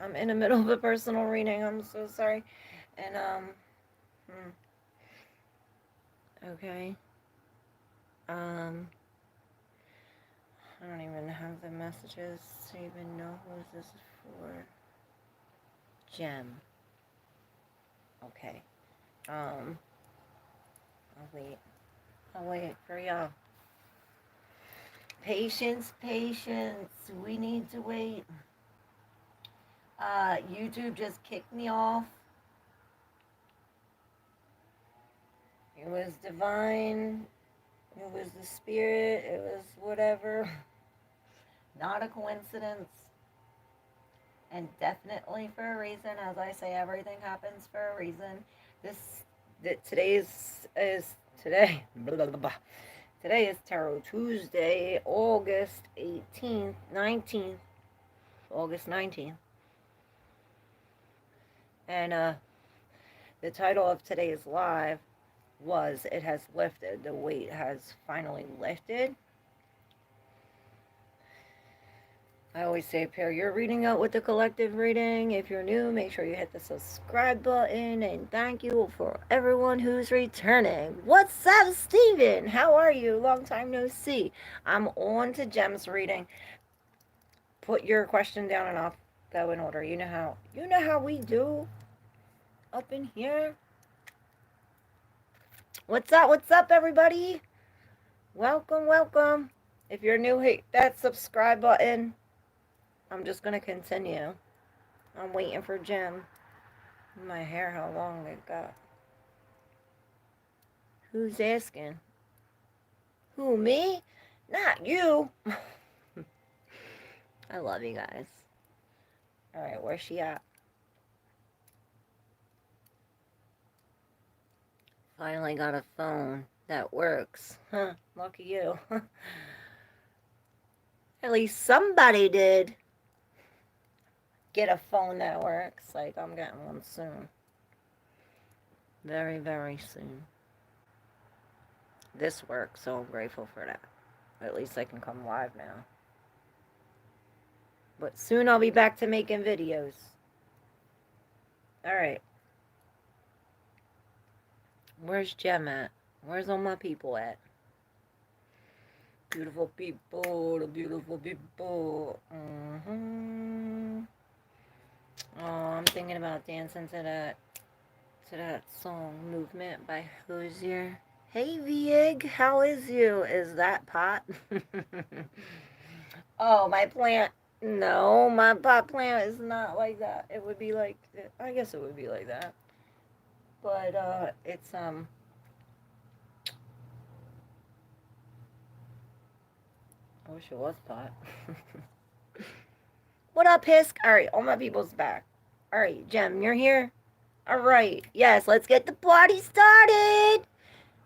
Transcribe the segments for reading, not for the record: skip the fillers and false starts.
I'm in the middle of a personal reading. I'm so sorry. And, okay. Um, I don't even have the messages to even know who this is for. Gem. Okay. Um, I'll wait. I'll wait for y'all. Patience, patience. We need to wait. YouTube just kicked me off. It was divine. It was the spirit. It was whatever. Not a coincidence. And definitely for a reason. As I say, everything happens for a reason. Today is today. Blah, blah, blah. Today is Tarot Tuesday, August 18th, 19th, August 19th. And the title of today's live was It Has Lifted. The weight has finally lifted. I always say pair your reading up with the collective reading. If you're new, make sure you hit the subscribe button. And thank you for everyone who's returning. What's up, Steven? How are you? Long time no see. I'm on to Gem's reading. Put your question down and I'll go in order. You know how we do up in here. What's up, everybody? Welcome, welcome. If you're new, hit that subscribe button. I'm just gonna continue. I'm waiting for Gem. My hair, how long it got. Who's asking? Who, me? Not you. I love you guys. Alright, where's she at? Finally got a phone that works. Huh, lucky you. At least somebody did get a phone that works. Like, I'm getting one soon. Very, very soon. This works, so I'm grateful for that. At least I can come live now. But soon I'll be back to making videos. Alright. Where's Gem at? Where's all my people at? Beautiful people, the beautiful people. Oh, I'm thinking about dancing to that song Movement by Hosier. Hey Vieg, how is you? Is that pot? Oh, my plant. No, my pot plant is not like that. It would be like, I guess it would be like that. But, it's, I wish it was pot. What up, Hisk? Alright, all my people's back. Alright, Gem, you're here? Alright, yes, let's get the party started.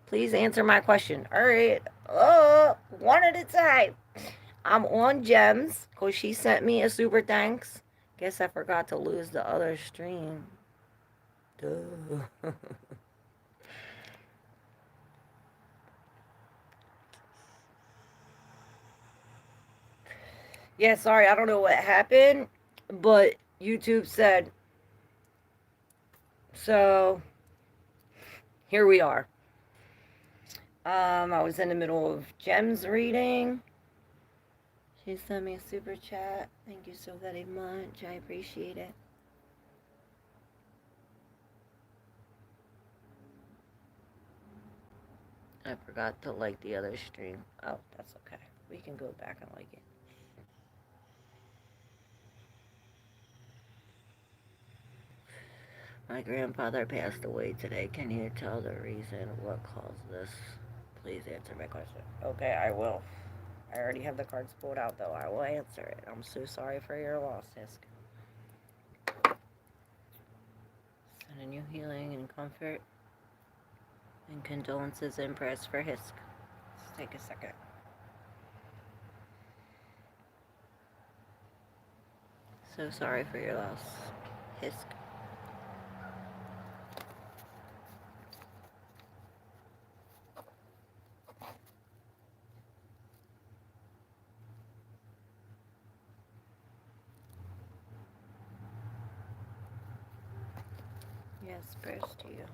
Please answer my question. Alright, one at a time. I'm on Gems, because she sent me a super thanks. Guess I forgot to lose the other stream. Duh. Yeah, sorry, I don't know what happened, but YouTube said, so here we are. I was in the middle of Gems reading. She sent me a super chat. Thank you so very much. I appreciate it. I forgot to like the other stream. Oh, that's okay. We can go back and like it. My grandfather passed away today. Can you tell the reason what caused this? Please answer my question. Okay, I will. I already have the cards pulled out, though. I will answer it. I'm so sorry for your loss, Hisk. Sending you healing and comfort and condolences and prayers for Hisk. Let's take a second. So sorry for your loss, Hisk. Yes, prayers to you.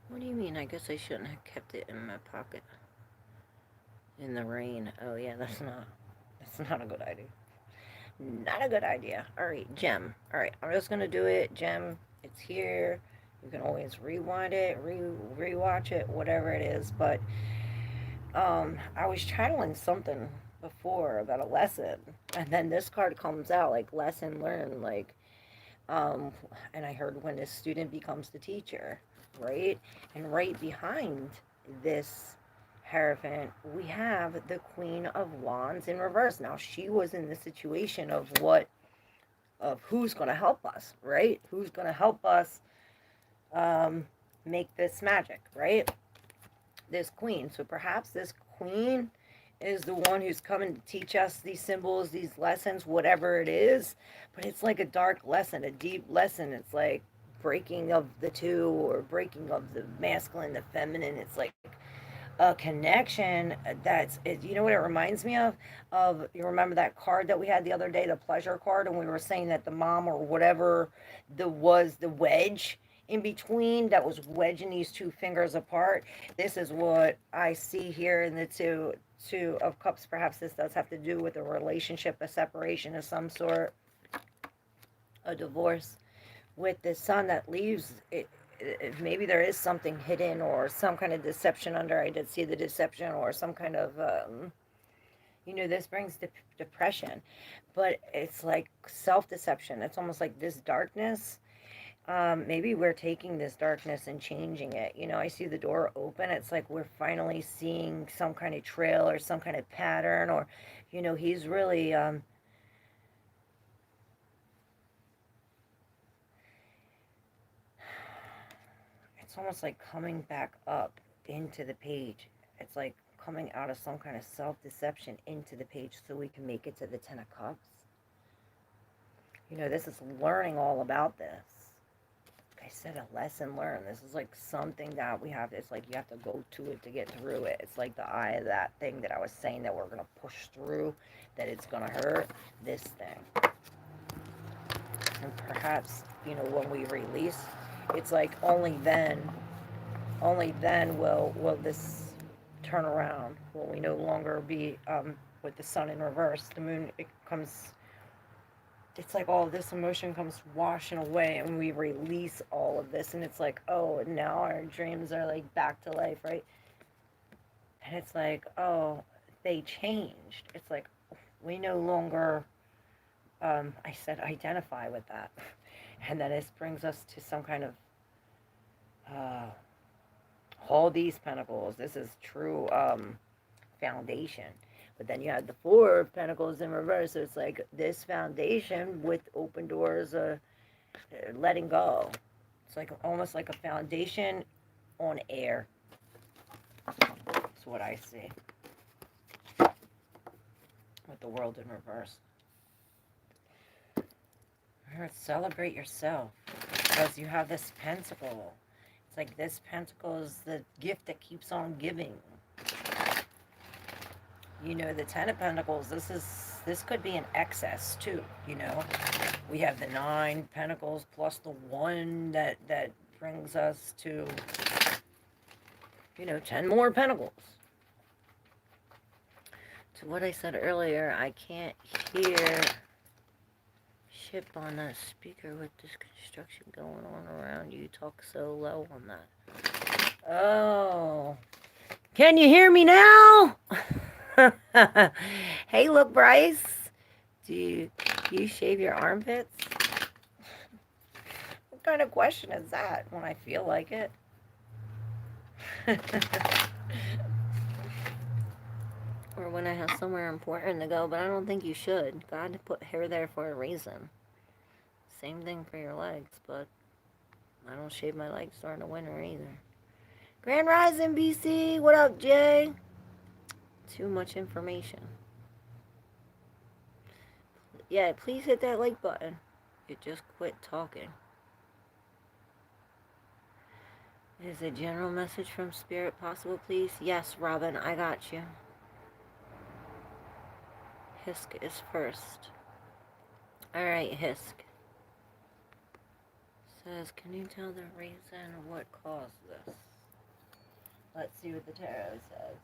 What do you mean? I guess I shouldn't have kept it in my pocket. In the rain. Oh yeah, that's not a good idea. Not a good idea. Alright, Gem. Alright, I'm just gonna do it. Gem, it's here. You can always rewind it, rewatch it, whatever it is. But I was channeling something before about a lesson, and then this card comes out like lesson learned, like um, and I heard when the student becomes the teacher, right? And right behind this Hierophant, we have the Queen of Wands in reverse. Now she was in the situation of who's going to help us, right? Who's going to help us um, make this magic, right? This queen. So perhaps this queen is the one who's coming to teach us these symbols, these lessons, whatever it is. But it's like a dark lesson, a deep lesson. It's like breaking of the two or breaking of the masculine, the feminine. It's like a connection that's it, you know what it reminds me of you remember that card that we had the other day, the pleasure card, and we were saying that the mom or whatever the was the wedge in between that was wedging these two fingers apart. This is what I see here in the two of cups. Perhaps this does have to do with a relationship, a separation of some sort, a divorce with the son that leaves it, maybe there is something hidden or some kind of deception under. I did see the deception or some kind of this brings depression, but it's like self-deception. It's almost like this darkness. Maybe we're taking this darkness and changing it. I see the door open. It's like we're finally seeing some kind of trail or some kind of pattern, or he's really it's almost like coming back up into the page. It's like coming out of some kind of self-deception into the page so we can make it to the Ten of Cups. This is learning all about this. Like I said, a lesson learned. This is like something that we have. It's like you have to go to it to get through it. It's like the eye of that thing that I was saying that we're going to push through, that it's going to hurt. This thing. And perhaps, when we release, it's like only then will this turn around. Will we no longer be with the sun in reverse? The moon, it comes. It's like all of this emotion comes washing away, and we release all of this, and it's like, oh, now our dreams are like back to life, right? And it's like, oh, they changed. It's like we no longer. I said identify with that, and then this brings us to some kind of. All these pentacles. This is true foundation. But then you have the Four of Pentacles in reverse. So it's like this foundation with open doors, letting go. It's like almost like a foundation on air. That's what I see with the World in reverse. Celebrate yourself because you have this pentacle. It's like this pentacle is the gift that keeps on giving. The Ten of Pentacles, this could be an excess too, We have the 9 Pentacles plus the 1 that brings us to 10 more Pentacles. To what I said earlier, I can't hear ship on that speaker with this construction going on around you. Talk so low on that. Oh. Can you hear me now? Hey, look, Bryce. Do you shave your armpits? What kind of question is that when I feel like it? Or when I have somewhere important to go, but I don't think you should. God put hair there for a reason. Same thing for your legs, but I don't shave my legs during the winter either. Grand Rising, BC. What up, Jay? Too much information. Yeah, please hit that like button. You just quit talking. Is a general message from Spirit possible, please? Yes, Robin, I got you. Hisk is first. Alright, Hisk. says, can you tell the reason what caused this? Let's see what the tarot says.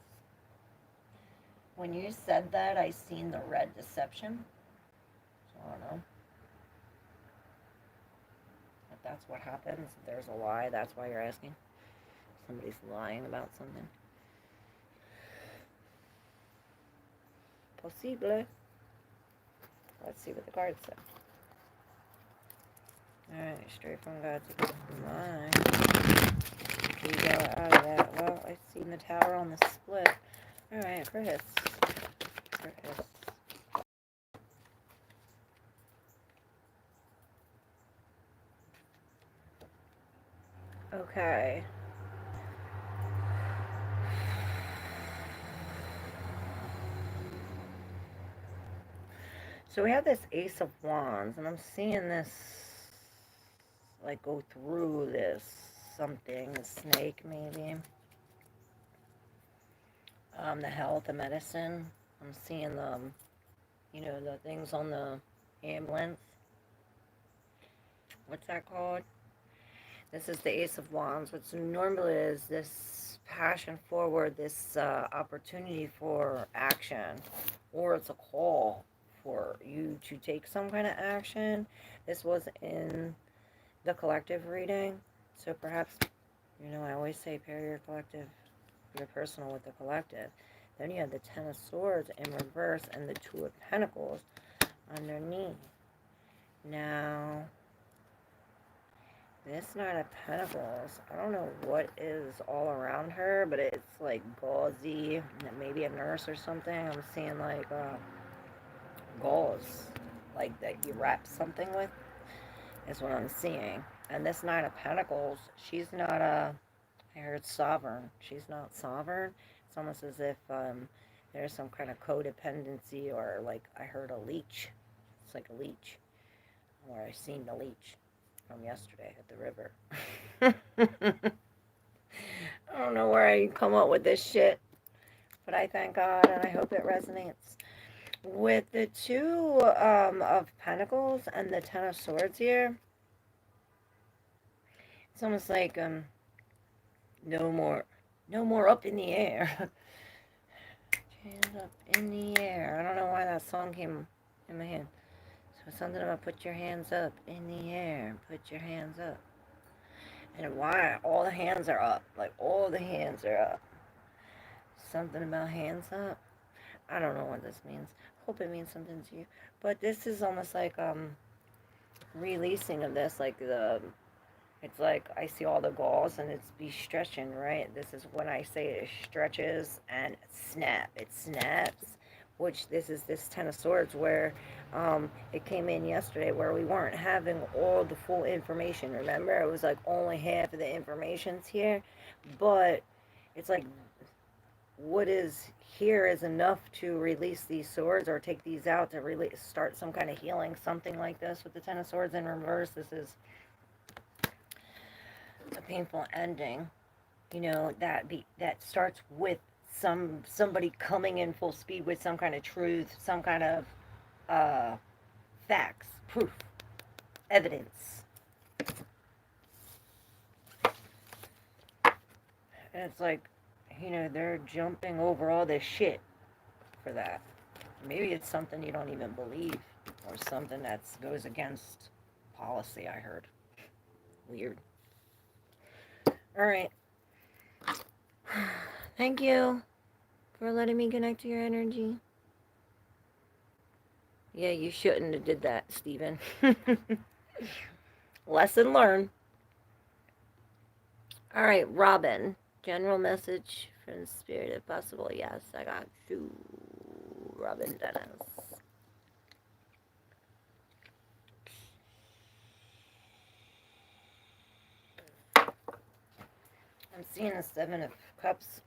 When you said that, I seen the red deception. So I don't know. If that's what happens, if there's a lie, that's why you're asking. Somebody's lying about something. Possible. Let's see what the cards say. Alright, straight from God to God from mine. We go out of that. Well, I've seen the tower on the split. Alright, Chris. Chris. Okay. So we have this Ace of Wands, and I'm seeing this, like, go through this something, a snake maybe. The health, the medicine. I'm seeing the, you know, the things on the ambulance. What's that called? This is the Ace of Wands, which normally is this passion forward, this opportunity for action, or it's a call for you to take some kind of action. This was in the collective reading, so perhaps, you know, I always say pair your collective, your personal with the collective. Then you have the Ten of Swords in reverse and the Two of Pentacles underneath. Now, this Knight of Pentacles, I don't know what is all around her, but it's like gauzy, maybe a nurse or something. I'm seeing like gauze, like that you wrap something with, is what I'm seeing. And this Knight of Pentacles, she's not I heard sovereign. She's not sovereign. It's almost as if there's some kind of codependency, or like I heard a leech. It's like a leech, or I seen the leech from yesterday at the river. I don't know where I come up with this shit, but I thank God and I hope it resonates. With the Two of Pentacles and the Ten of Swords here, it's almost like no more up in the air. Hands up in the air. I don't know why that song came in my head. So something about put your hands up in the air. Put your hands up. And why all the hands are up. Like all the hands are up. Something about hands up. I don't know what this means. Hope it means something to you. But this is almost like releasing of this. Like it's like I see all the gauze and it's be stretching, right? This is when I say it stretches and snap. It snaps, which this is this Ten of Swords where it came in yesterday where we weren't having all the full information. Remember, it was like only half of the information's here, but it's like what is here is enough to release these swords or take these out to really start some kind of healing, something like this with the Ten of Swords in reverse. This is a painful ending, you know, that starts with somebody coming in full speed with some kind of truth, some kind of facts, proof, evidence. And it's like, you know, they're jumping over all this shit for that. Maybe it's something you don't even believe, or something that goes against policy, I heard. Weird. All right. Thank you for letting me connect to your energy. Yeah, you shouldn't have did that, Stephen. Lesson learned. All right, Robin. General message from Spirit if possible. Yes, I got you, Robin Dennis. I'm seeing a Seven of Cups.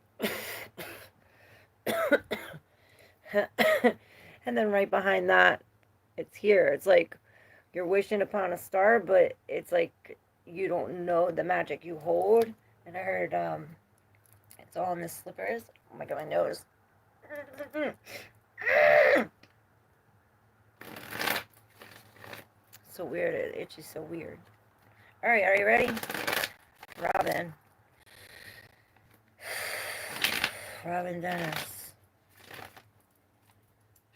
And then right behind that, it's here. It's like you're wishing upon a star, but it's like you don't know the magic you hold. And I heard it's all in the slippers. Oh my god, my nose. So weird. It itches so weird. All right, are you ready? Robin. Robin Dennis.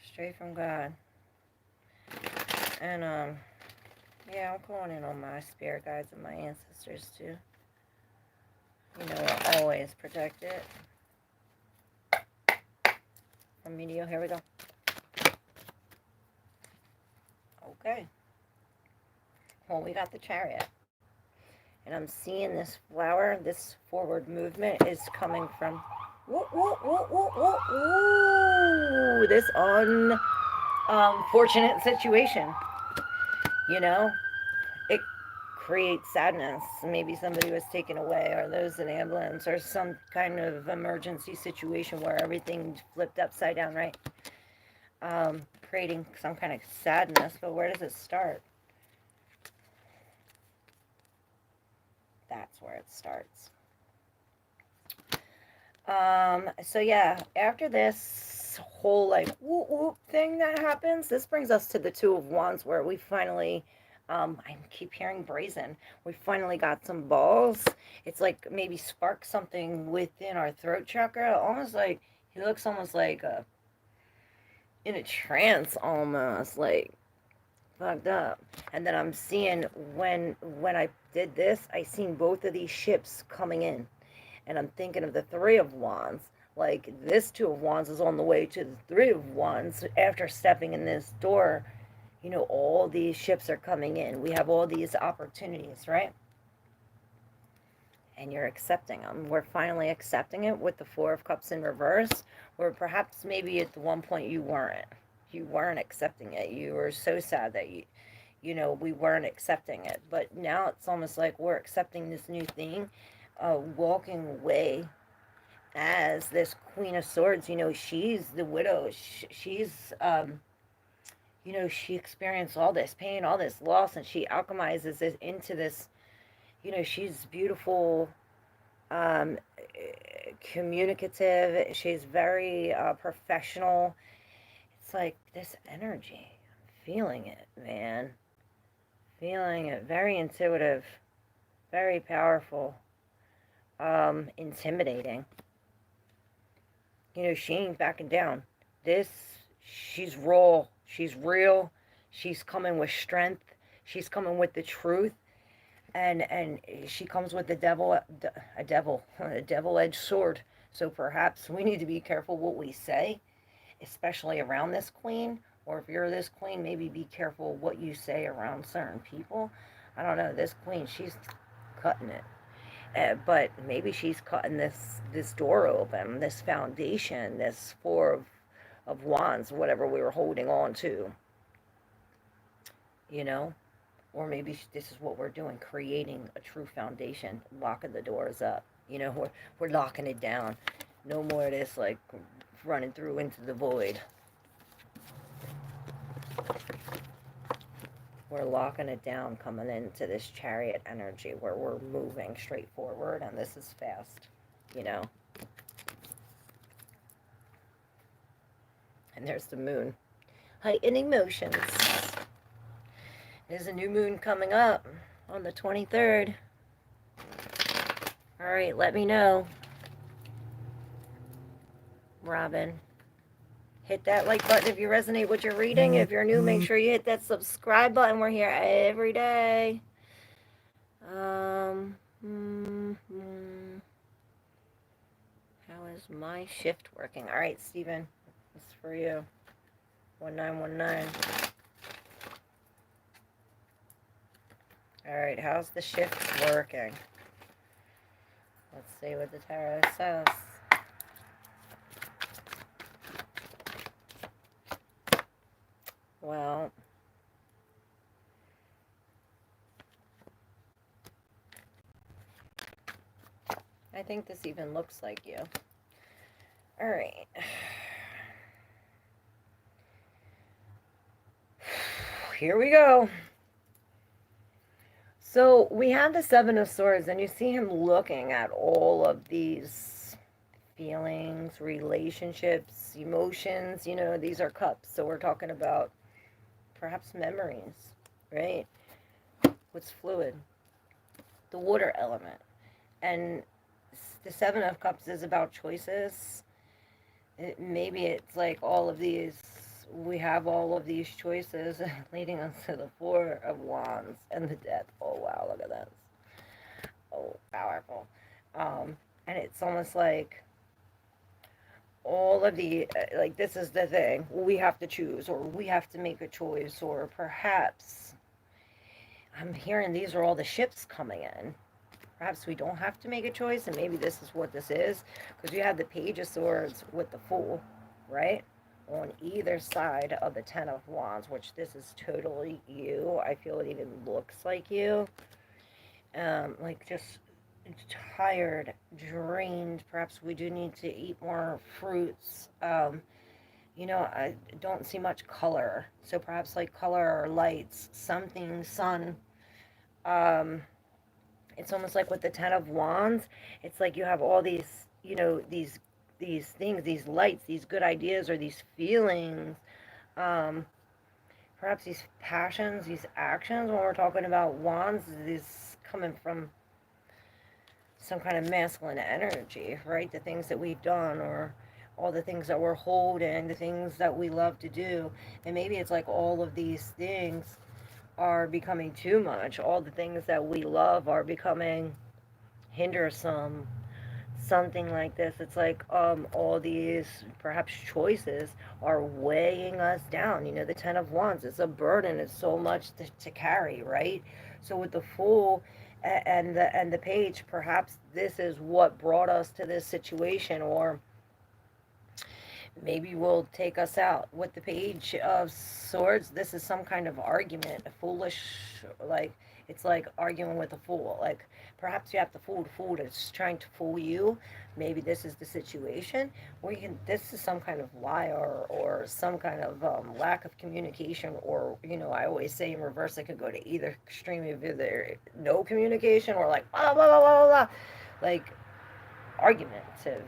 Straight from God. And, yeah, I'm calling in on my spirit guides and my ancestors, too. You know, I'll always protect it. From media, here we go. Okay. Well, we got the Chariot. And I'm seeing this flower, this forward movement is coming from, this unfortunate situation. You know, it creates sadness. Maybe somebody was taken away, or there's an ambulance, or some kind of emergency situation where everything flipped upside down, right? Creating some kind of sadness, but where does it start? That's where it starts. So yeah, after this whole like whoop whoop thing that happens, this brings us to the Two of Wands, where we finally, I keep hearing brazen. We finally got some balls. It's like maybe spark something within our throat chakra, almost like he looks almost like in a trance, almost like fucked up. And then I'm seeing when I did this, I seen both of these ships coming in. And I'm thinking of the Three of Wands. Like, this Two of Wands is on the way to the Three of Wands. After stepping in this door, you know, all these ships are coming in. We have all these opportunities, right? And you're accepting them. We're finally accepting it with the Four of Cups in reverse, where perhaps maybe at the one point you weren't. You weren't accepting it. You were so sad that you know, we weren't accepting it. But now it's almost like we're accepting this new thing, walking away as this Queen of Swords. You know, she's the widow. She's, you know, she experienced all this pain, all this loss, and she alchemizes it into this, you know, she's beautiful, um, communicative. She's very professional. It's like this energy. I'm feeling it, man. Feeling it. Very intuitive. Very powerful. Intimidating. You know, she ain't backing down. She's raw. She's real. She's coming with strength. She's coming with the truth. And she comes with a double-edged sword. So perhaps we need to be careful what we say, especially around this queen. Or if you're this queen, maybe be careful what you say around certain people. I don't know. This queen, she's cutting it. But maybe she's cutting this door open, this foundation, this Four of Wands, whatever we were holding on to, you know? Or maybe this is what we're doing, creating a true foundation, locking the doors up. You know, we're locking it down. No more of this, like, running through into the void. We're locking it down, coming into this Chariot energy where we're moving straight forward, and this is fast, you know. And there's the moon. Heightened emotions. There's a new moon coming up on the 23rd. All right, let me know. Robin. Hit that like button if you resonate with your reading. If you're new, make sure you hit that subscribe button. We're here every day. How is my shift working? All right, Stephen, this is for you. 1919. All right, how's the shift working? Let's see what the tarot says. Well, I think this even looks like you. All right. Here we go. So we have the Seven of Swords, and you see him looking at all of these feelings, relationships, emotions. You know, these are cups, so we're talking about perhaps memories, right? What's fluid? the water element. And the Seven of Cups is about choices. Maybe it's like all of these, we have all of these choices leading us to the Four of Wands and the Death. Oh, wow, look at this. Oh, powerful. And it's almost like all of the, like, this is the thing. We have to choose, or we have to make a choice, or perhaps I'm hearing these are all the ships coming in. Perhaps we don't have to make a choice, and maybe this is what this is. Because you have the Page of Swords with the Fool, right? On either side of the Ten of Wands, which this is totally you. I feel it even looks like you. Like just tired, drained. Perhaps we do need to eat more fruits. You know, I don't see much color. So perhaps like color or lights, something, sun. Um, it's almost like with the Ten of Wands, it's like you have all these, you know, these things, these lights, these good ideas, or these feelings, um, perhaps these passions, these actions. When we're talking about wands, these coming from some kind of masculine energy, right? The things that we've done, or all the things that we're holding, the things that we love to do. And maybe it's like all of these things are becoming too much. All the things that we love are becoming hindersome, something like this. It's like all these perhaps choices are weighing us down. You know, the Ten of Wands, it's a burden. It's so much to carry, right? So with the Fool and the Page, perhaps this is what brought us to this situation, or maybe will take us out. With the Page of Swords, this is some kind of argument, a foolish, like, it's like arguing with a fool. Like, perhaps you have to fool the fool that's trying to fool you. Maybe this is the situation where you can, this is some kind of lie, or some kind of lack of communication, or, you know, I always say in reverse, it could go to either extreme of either no communication, or like, blah, blah, blah, blah, blah, like, argumentative.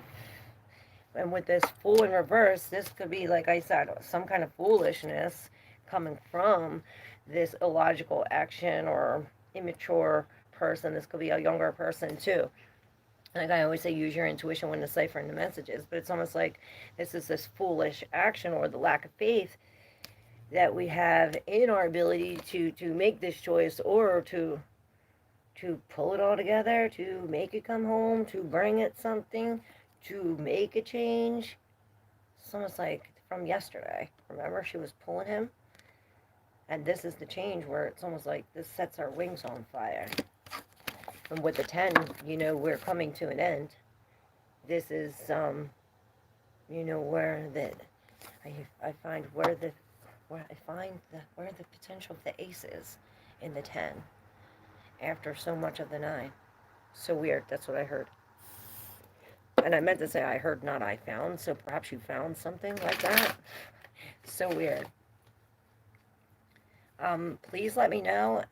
And with this Fool in reverse, this could be, like I said, some kind of foolishness coming from this illogical action or immature person. This could be a younger person too. Like I always say, use your intuition when deciphering the messages. But it's almost like this is this foolish action, or the lack of faith that we have in our ability to make this choice, or to pull it all together, to make it come home, to bring it something, to make a change. It's almost like from yesterday. Remember, she was pulling him? And this is the change where it's almost like this sets our wings on fire. And with the 10, you know, we're coming to an end. This is, you know, where the, I find where the potential of the ace is in the 10 after so much of the 9. So weird. That's what I heard. And I meant to say I heard, not I found. So perhaps you found something like that. So weird. Please let me know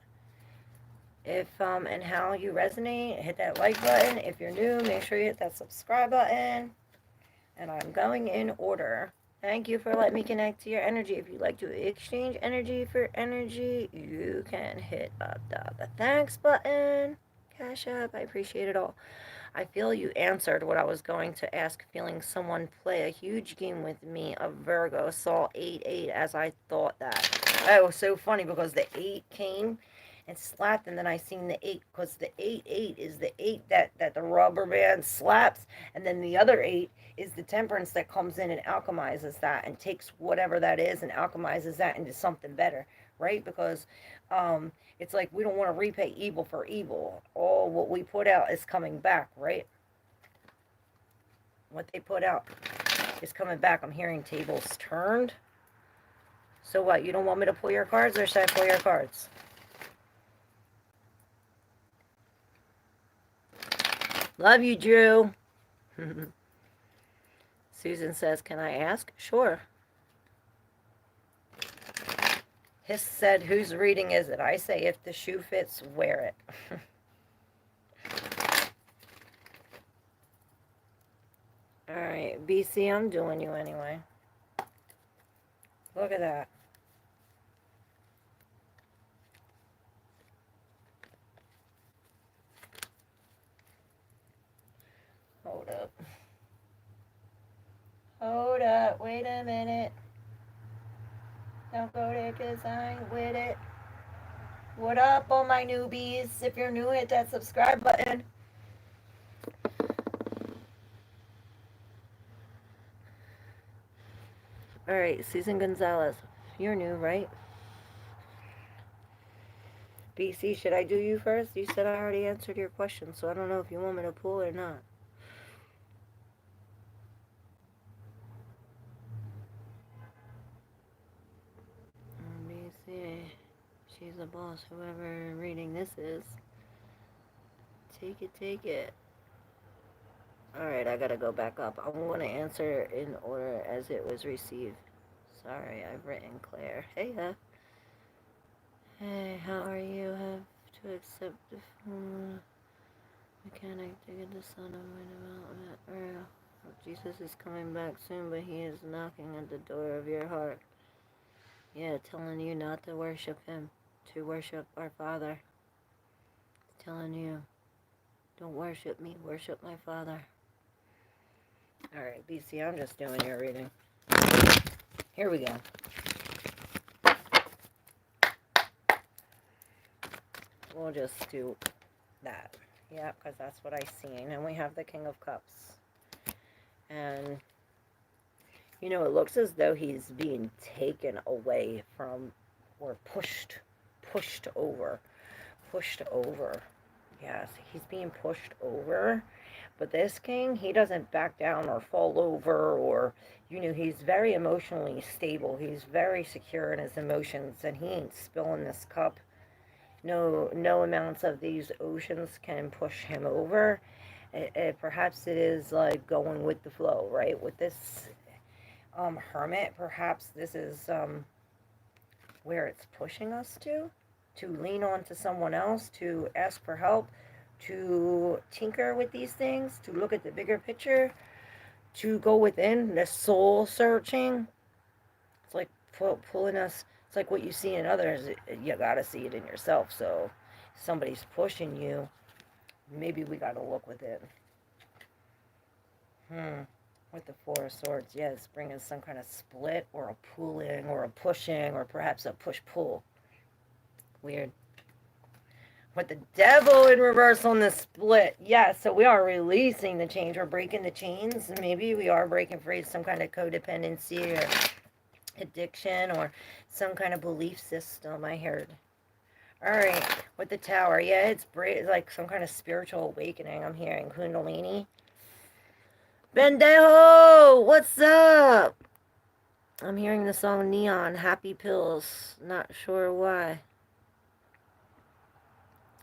if and how you resonate. Hit that like button. If you're new, make sure you hit that subscribe button. And I'm going in order. Thank you for letting me connect to your energy. If you'd like to exchange energy for energy, you can hit up the thanks button. Cash App. I appreciate it all. I feel you answered what I was going to ask. Feeling someone play a huge game with me, a Virgo. Saw 8-8 as I thought that. That was so funny because the 8 came and slapped, and then I seen the 8, because the 8-8 is the 8 that the rubber band slaps, and then the other 8 is the temperance that comes in and alchemizes that and takes whatever that is and alchemizes that into something better, right? Because it's like we don't want to repay evil for evil. All what we put out is coming back, right? What they put out is coming back. I'm hearing tables turned. So what? You don't want me to pull your cards, or should I pull your cards? Love you, Drew. Susan says, can I ask? Sure. Hiss said, whose reading is it? I say, if the shoe fits, wear it. Alright, BC, I'm doing you anyway. Look at that. Wait a minute. Don't go there because I ain't with it. What up, all my newbies? If you're new, hit that subscribe button. Alright, Susan Gonzalez. You're new, right? BC, should I do you first? You said I already answered your question, so I don't know if you want me to pull or not. BC, she's a boss, whoever reading this is. Take it, take it. Alright, I gotta go back up. I'm gonna answer in order as it was received. Sorry, I've written Claire. Hey, hey, how are you? Have to accept the mechanic to get the son of my development. Jesus is coming back soon, but he is knocking at the door of your heart. Yeah, telling you not to worship him, to worship our Father. Telling you, don't worship me, worship my Father. Alright, BC, I'm just doing your reading. Here we go. We'll just do that. Yeah, because that's what I seen. And we have the King of Cups. And, you know, it looks as though he's being taken away from, or pushed over. Pushed over. Yes, he's being pushed over. But this king, he doesn't back down or fall over, or, you know, he's very emotionally stable. He's very secure in his emotions, and he ain't spilling this cup. No amounts of these oceans can push him over. Perhaps it is like going with the flow, right? With this hermit, perhaps this is where it's pushing us to lean on to someone else, to ask for help, to tinker with these things, to look at the bigger picture, to go within, the soul searching. It's like pulling us. It's like what you see in others, you gotta see it in yourself. So if somebody's pushing you, maybe we gotta look within. With the Four of Swords, yes, bringing some kind of split, or a pulling, or a pushing, or perhaps a push-pull. Weird. With the Devil in reverse on the split. Yeah, so we are releasing the chains. We're breaking the chains. Maybe we are breaking free of some kind of codependency or addiction or some kind of belief system, I heard. Alright, with the Tower. Yeah, it's like some kind of spiritual awakening. I'm hearing Kundalini. Bendejo! What's up? I'm hearing the song Neon, Happy Pills. Not sure why.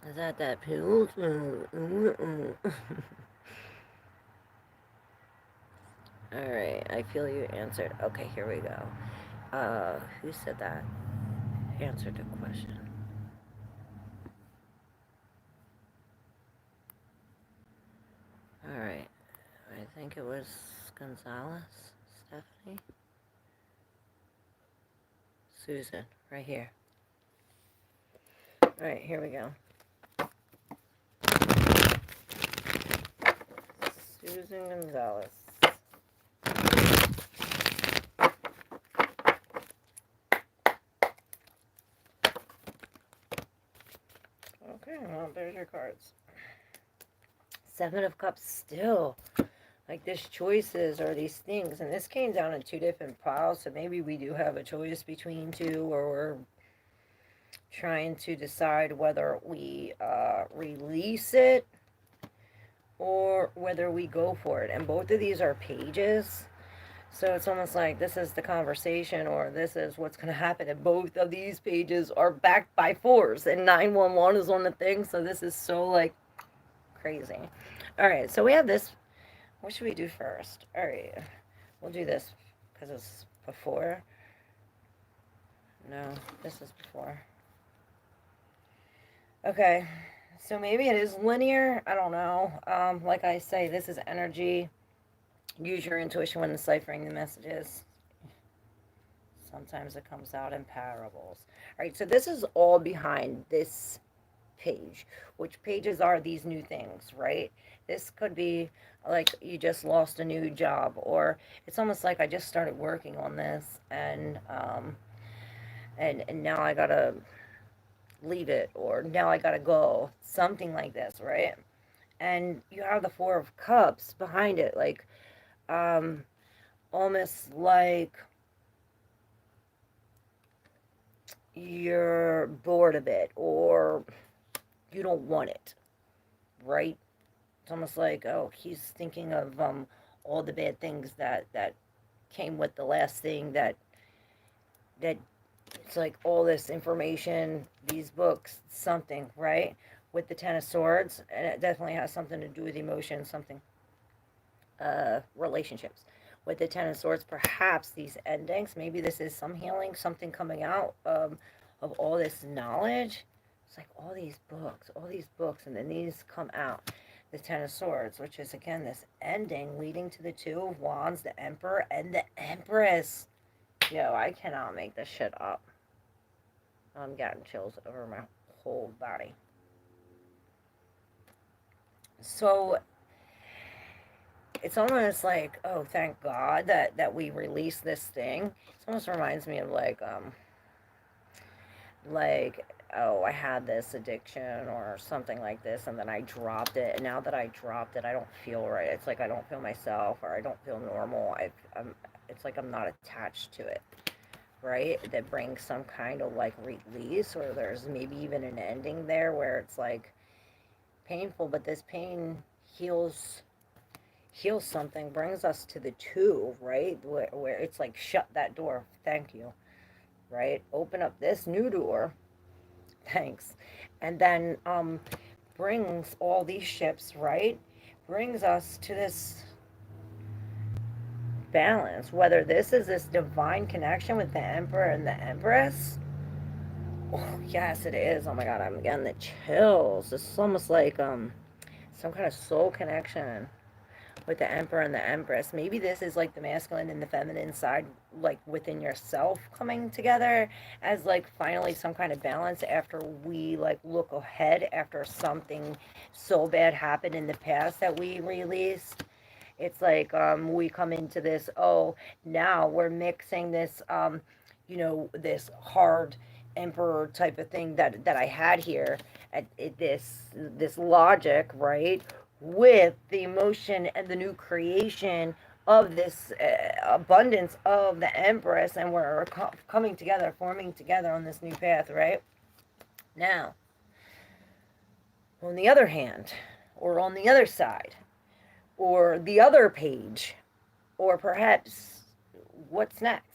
Is that pills? Alright, I feel you answered. Okay, here we go. Who said that? Answered the question. Alright. I think it was Gonzalez, Stephanie. Susan, right here. Alright, here we go. Susan Gonzalez. Okay, well, there's your cards. Seven of Cups still. Like, there's choices or these things. And this came down in two different piles. So maybe we do have a choice between two. Or we're trying to decide whether we release it. Or whether we go for it. And both of these are pages. So it's almost like this is the conversation, or this is what's going to happen. And both of these pages are backed by fours. And 911 is on the thing. So this is so, like, crazy. Alright, so we have this. What should we do first? Alright, we'll do this because it's before. No, this is before. Okay, so maybe it is linear. I don't know. Like I say, this is energy. Use your intuition when deciphering the messages. Sometimes it comes out in parables. Alright, so this is all behind this page. Which pages are these new things, right? This could be like you just lost a new job, or it's almost like I just started working on this, and now I gotta leave it, or now I gotta go, something like this, right? And you have the Four of Cups behind it, like um, almost like you're bored of it, or you don't want it, right? It's almost like, oh, he's thinking of all the bad things that came with the last thing, that it's like all this information, these books, something, right? With the Ten of Swords, and it definitely has something to do with emotions, something, relationships. With the Ten of Swords, perhaps these endings, maybe this is some healing, something coming out of all this knowledge. It's like all these books, and then these come out. The Ten of Swords, which is again this ending leading to the Two of Wands, the Emperor, and the Empress. Yo, I cannot make this shit up. I'm getting chills over my whole body. So it's almost like, oh, thank God that we released this thing. It almost reminds me of like, oh, I had this addiction or something like this, and then I dropped it, and now that I dropped it, I don't feel right. It's like I don't feel myself, or I don't feel normal. It's like I'm not attached to it, right? That brings some kind of like release, or there's maybe even an ending there where it's like painful, but this pain heals something, brings us to the two, right? Where it's like, shut that door, thank you, right? Open up this new door, thanks. And then brings all these ships, right? Brings us to this balance, whether this is this divine connection with the Emperor and the Empress. Oh, yes, it is. Oh my God, I'm getting the chills. It's almost like some kind of soul connection with the Emperor and the Empress. Maybe this is like the masculine and the feminine side, like within yourself, coming together as like finally some kind of balance after we like look ahead after something so bad happened in the past that we released. It's like we come into this, oh, now we're mixing this, this hard emperor type of thing that I had here, this logic, right, with the emotion and the new creation of this abundance of the Empress, and we're coming together, forming together on this new path, right? Now, on the other hand, or on the other side, or the other page, or perhaps what's next.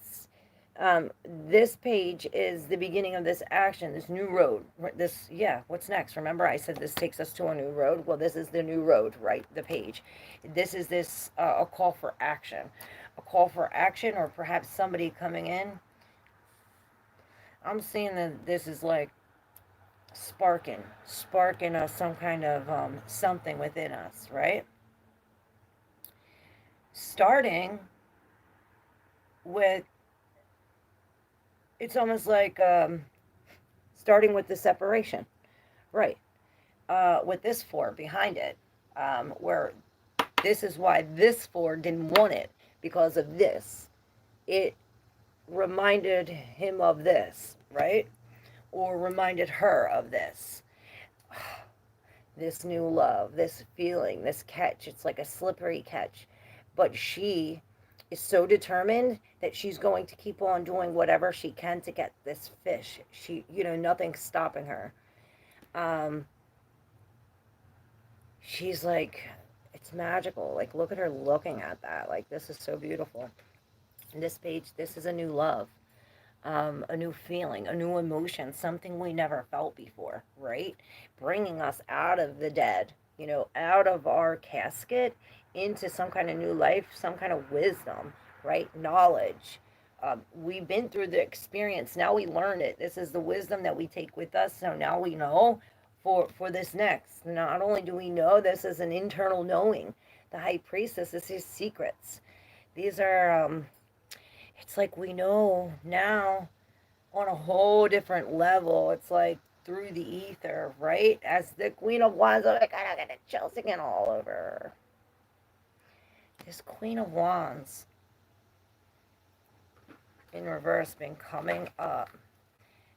This page is the beginning of this action, this new road. What's next? Remember, I said this takes us to a new road. Well, this is the new road, right? The page. This is a call for action. A call for action, or perhaps somebody coming in. I'm seeing that this is like sparking some kind of something within us, right? Starting with, it's almost like starting with the separation, right? With this four behind it, where this is why this four didn't want it, because of this. It reminded him of this, right? Or reminded her of this. This new love, this feeling, this catch. It's like a slippery catch. But she is so determined that she's going to keep on doing whatever she can to get this fish. Nothing's stopping her. She's like, it's magical. Like, look at her looking at that. Like, this is so beautiful. And this page, this is a new love. A new feeling, a new emotion, something we never felt before, right? Bringing us out of the dead, out of our casket into some kind of new life, some kind of wisdom, right? Knowledge. We've been through the experience. Now we learned it. This is the wisdom that we take with us. So now we know for this next. Not only do we know, this is an internal knowing. The high priestess is his secrets. These are it's like we know now on a whole different level. It's like through the ether, right? As the Queen of Wands, I kind of got the chills again all over her. This Queen of Wands in reverse been coming up.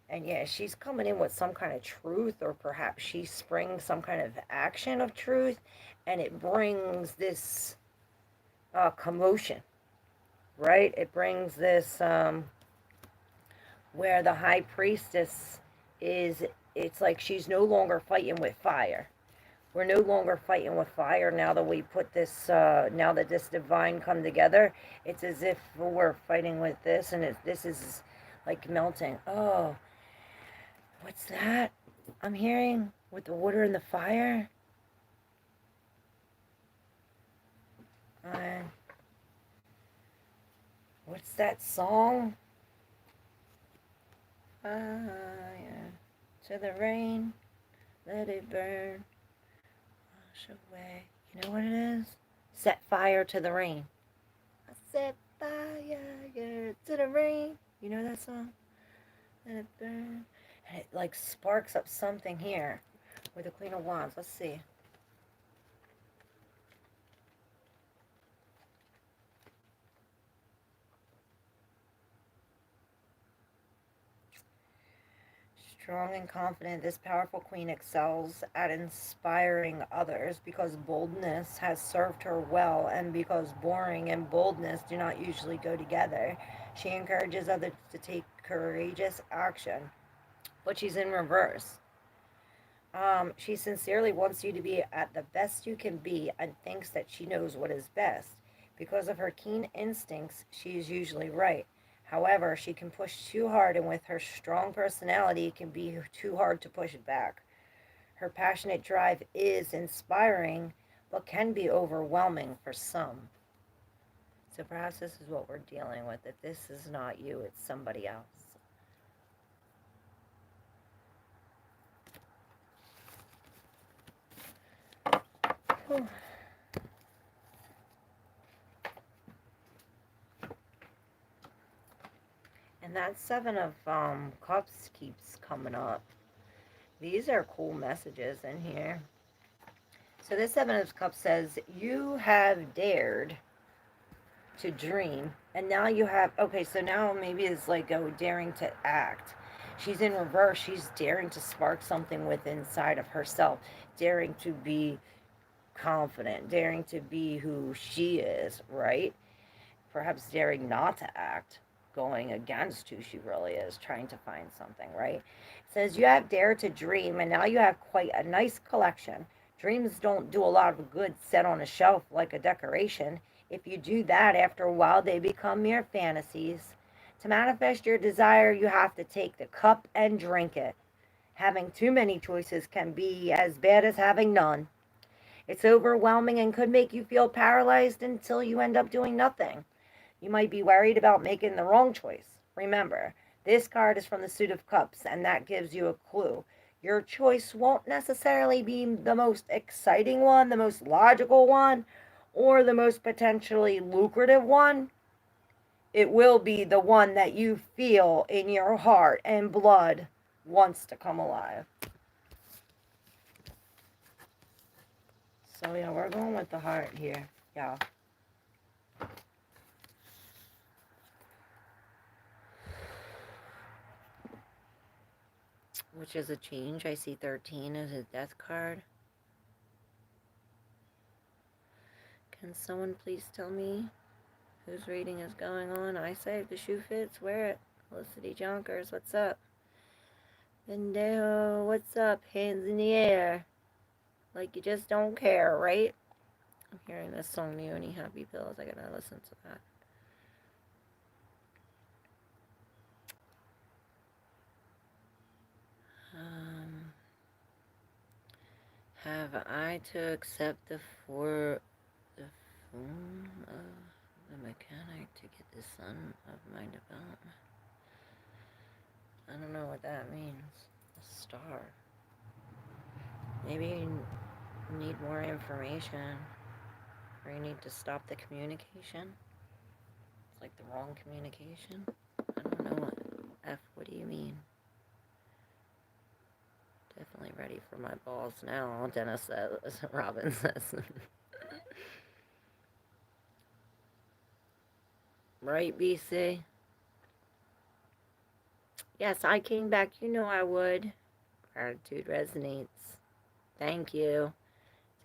And yeah, she's coming in with some kind of truth, or perhaps she springs some kind of action of truth, and it brings this commotion, right? It brings this where the high priestess is, it's like she's no longer fighting with fire. We're no longer fighting with fire now that we put this, now that this divine come together. It's as if we're fighting with this, and this is like melting. Oh, what's that I'm hearing with the water and the fire? What's that song? Fire to the rain, let it burn, wash away. You know what it is? Set fire to the rain. I set fire to the rain. You know that song? Let it burn. And it like sparks up something here with the Queen of Wands. Let's see. Strong and confident, this powerful queen excels at inspiring others because boldness has served her well, and because boring and boldness do not usually go together. She encourages others to take courageous action, but she's in reverse. She sincerely wants you to be at the best you can be and thinks that she knows what is best. Because of her keen instincts, she is usually right. However, she can push too hard, and with her strong personality, it can be too hard to push back. Her passionate drive is inspiring, but can be overwhelming for some. So perhaps this is what we're dealing with, that this is not you, it's somebody else. Whew. And that Seven of Cups keeps coming up. These are cool messages in here. So this Seven of Cups says, you have dared to dream, and now you have, okay, so now maybe it's like, oh, daring to act. She's in reverse. She's daring to spark something within inside of herself, daring to be confident, daring to be who she is, right? Perhaps daring not to act, going against who she really is, trying to find something, right? It says you have dared to dream, and now you have quite a nice collection. Dreams don't do a lot of good set on a shelf like a decoration. If you do that, after a while, they become mere fantasies. To manifest your desire, you have to take the cup and drink it. Having too many choices can be as bad as having none. It's overwhelming and could make you feel paralyzed until you end up doing nothing. You might be worried about making the wrong choice. Remember, this card is from the Suit of Cups, and that gives you a clue. Your choice won't necessarily be the most exciting one, the most logical one, or the most potentially lucrative one. It will be the one that you feel in your heart and blood wants to come alive. So yeah, we're going with the heart here, yeah. Which is a change. I see 13 as a death card. Can someone please tell me whose reading is going on? I say if the shoe fits, wear it. Felicity Jonkers, what's up? Pendejo, what's up? Hands in the air. Like you just don't care, right? I'm hearing this song, The Only Happy Pills. I gotta listen to that. Have I to accept the form of the mechanic to get the son of my development? I don't know what that means. A star. Maybe you need more information, or you need to stop the communication. It's like the wrong communication. I don't know what. F, what do you mean? Definitely ready for my balls now, Dennis says. Robin says. Right, BC? Yes, I came back. You know I would. Gratitude resonates. Thank you.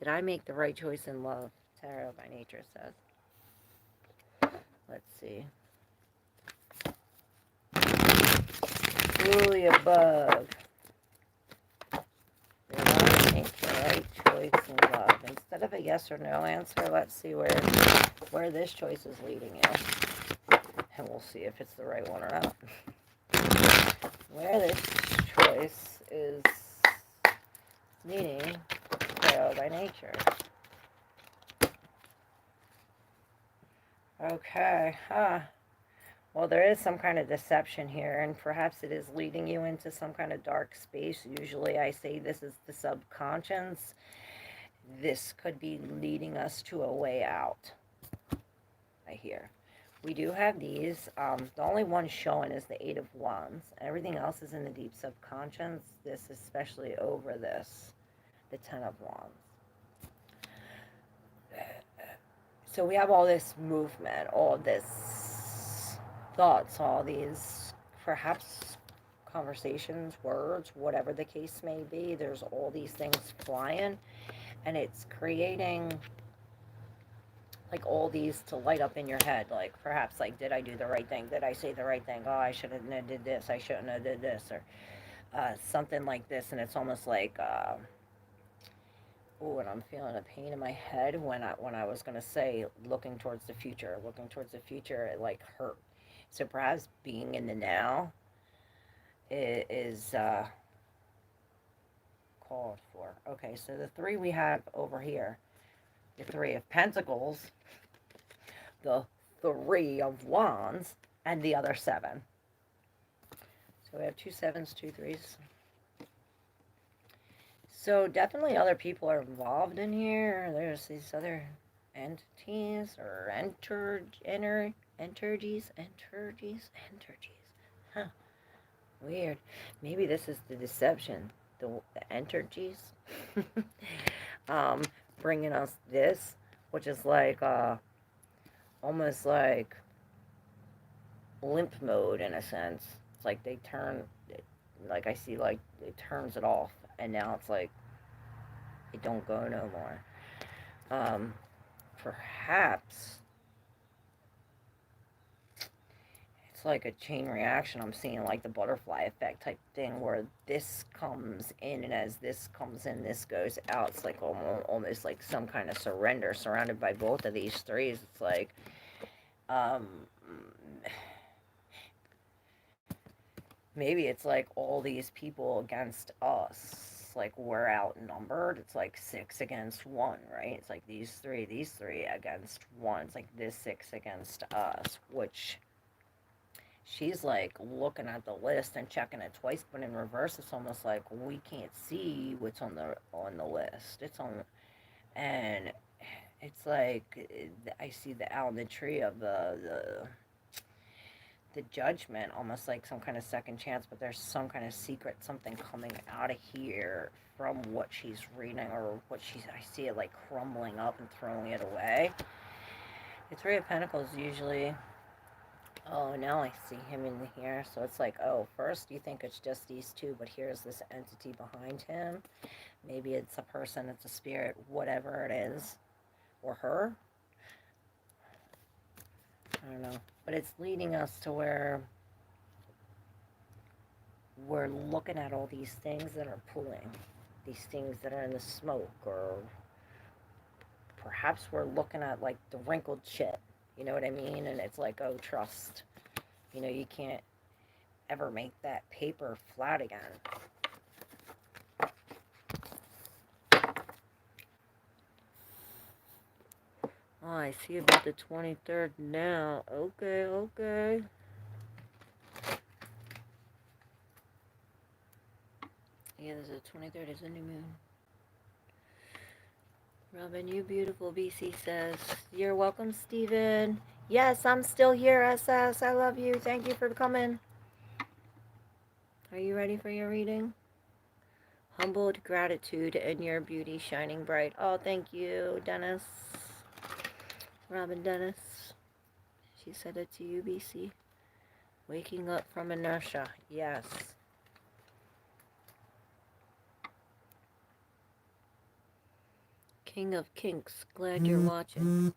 Did I make the right choice in love? Tarot by Nature says. Let's see. Julia Bug. Did I make the right choice in love? Instead of a yes or no answer, let's see where this choice is leading you. And we'll see if it's the right one or not. Where this choice is leading Tarot by Nature. Okay, well, there is some kind of deception here, and perhaps it is leading you into some kind of dark space. Usually I say this is the subconscious. This could be leading us to a way out, I hear. We do have these. The only one showing is the Eight of Wands. Everything else is in the deep subconscious. This especially over this, the Ten of Wands. So we have all this movement, all this thoughts, all these perhaps conversations, words, whatever the case may be. There's all these things flying, and it's creating like all these to light up in your head. Like perhaps like, did I do the right thing? Did I say the right thing? Oh, I shouldn't have did this. I shouldn't have did this, or something like this. And it's almost like oh, and I'm feeling a pain in my head when I was gonna say looking towards the future, it like hurt. So perhaps being in the now is called for. Okay, so the three we have over here, the Three of Pentacles, the Three of Wands, and the other seven. So we have 2 sevens, 2 threes. So definitely other people are involved in here. There's these other entities or energies. Huh. Weird. Maybe this is the deception. The energies. Bringing us this, which is like almost like limp mode in a sense. It's like they turn, like I see like it turns it off, and now it's like it don't go no more. Perhaps it's like a chain reaction. I'm seeing like the butterfly effect type thing where this comes in, and as this comes in, this goes out. It's like almost like some kind of surrender surrounded by both of these threes. It's like maybe it's like all these people against us. Like we're outnumbered. It's like 6 against 1, right? It's like these three against 1. It's like this 6 against us, which she's like looking at the list and checking it twice, but in reverse it's almost like we can't see what's on the list. It's on, and it's like I see the owl in the tree of the judgment, almost like some kind of second chance, but there's some kind of secret, something coming out of here from what she's reading, or what I see it like crumbling up and throwing it away. The Three of Pentacles usually, oh, now I see him in here, so it's like, oh, first you think it's just these two, but here's this entity behind him. Maybe it's a person, it's a spirit, whatever it is, or her. I don't know. But it's leading us to where we're looking at all these things that are pulling, these things that are in the smoke, or perhaps we're looking at like the wrinkled shit, you know what I mean? And it's like, oh, trust. You know, you can't ever make that paper flat again. Oh, I see about the 23rd now. Okay. Yeah, there's a 23rd is a new moon. Robin, you beautiful, BC says. You're welcome, Steven. Yes, I'm still here, SS. I love you. Thank you for coming. Are you ready for your reading? Humbled gratitude and your beauty shining bright. Oh, thank you, Dennis. Robin Dennis. She said it to you, BC. Waking up from inertia. Yes. King of Kinks. Glad you're watching.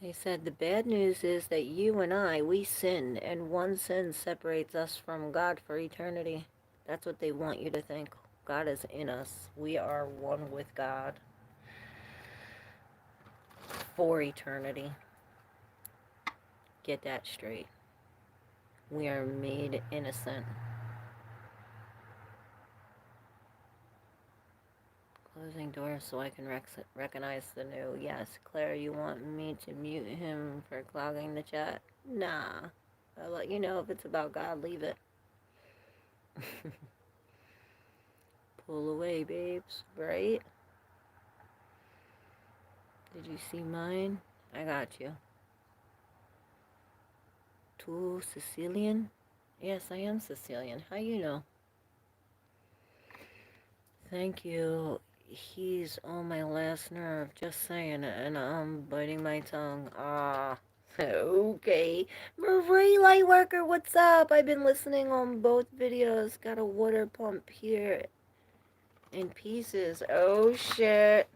They said the bad news is that you and I, we sinned, and one sin separates us from God for eternity. That's what they want you to think. God is in us. We are one with God for eternity. Get that straight. We are made innocent. Closing doors so I can recognize the new. Yes, Claire, you want me to mute him for clogging the chat? Nah. I'll let you know if it's about God, leave it. Pull away, babes, right? Did you see mine? I got you. To Sicilian? Yes, I am Sicilian. How you know? Thank you. He's on my last nerve, just saying, and I'm biting my tongue. Ah. Okay. Marie Lightworker, what's up? I've been listening on both videos. Got a water pump here in pieces. Oh, shit.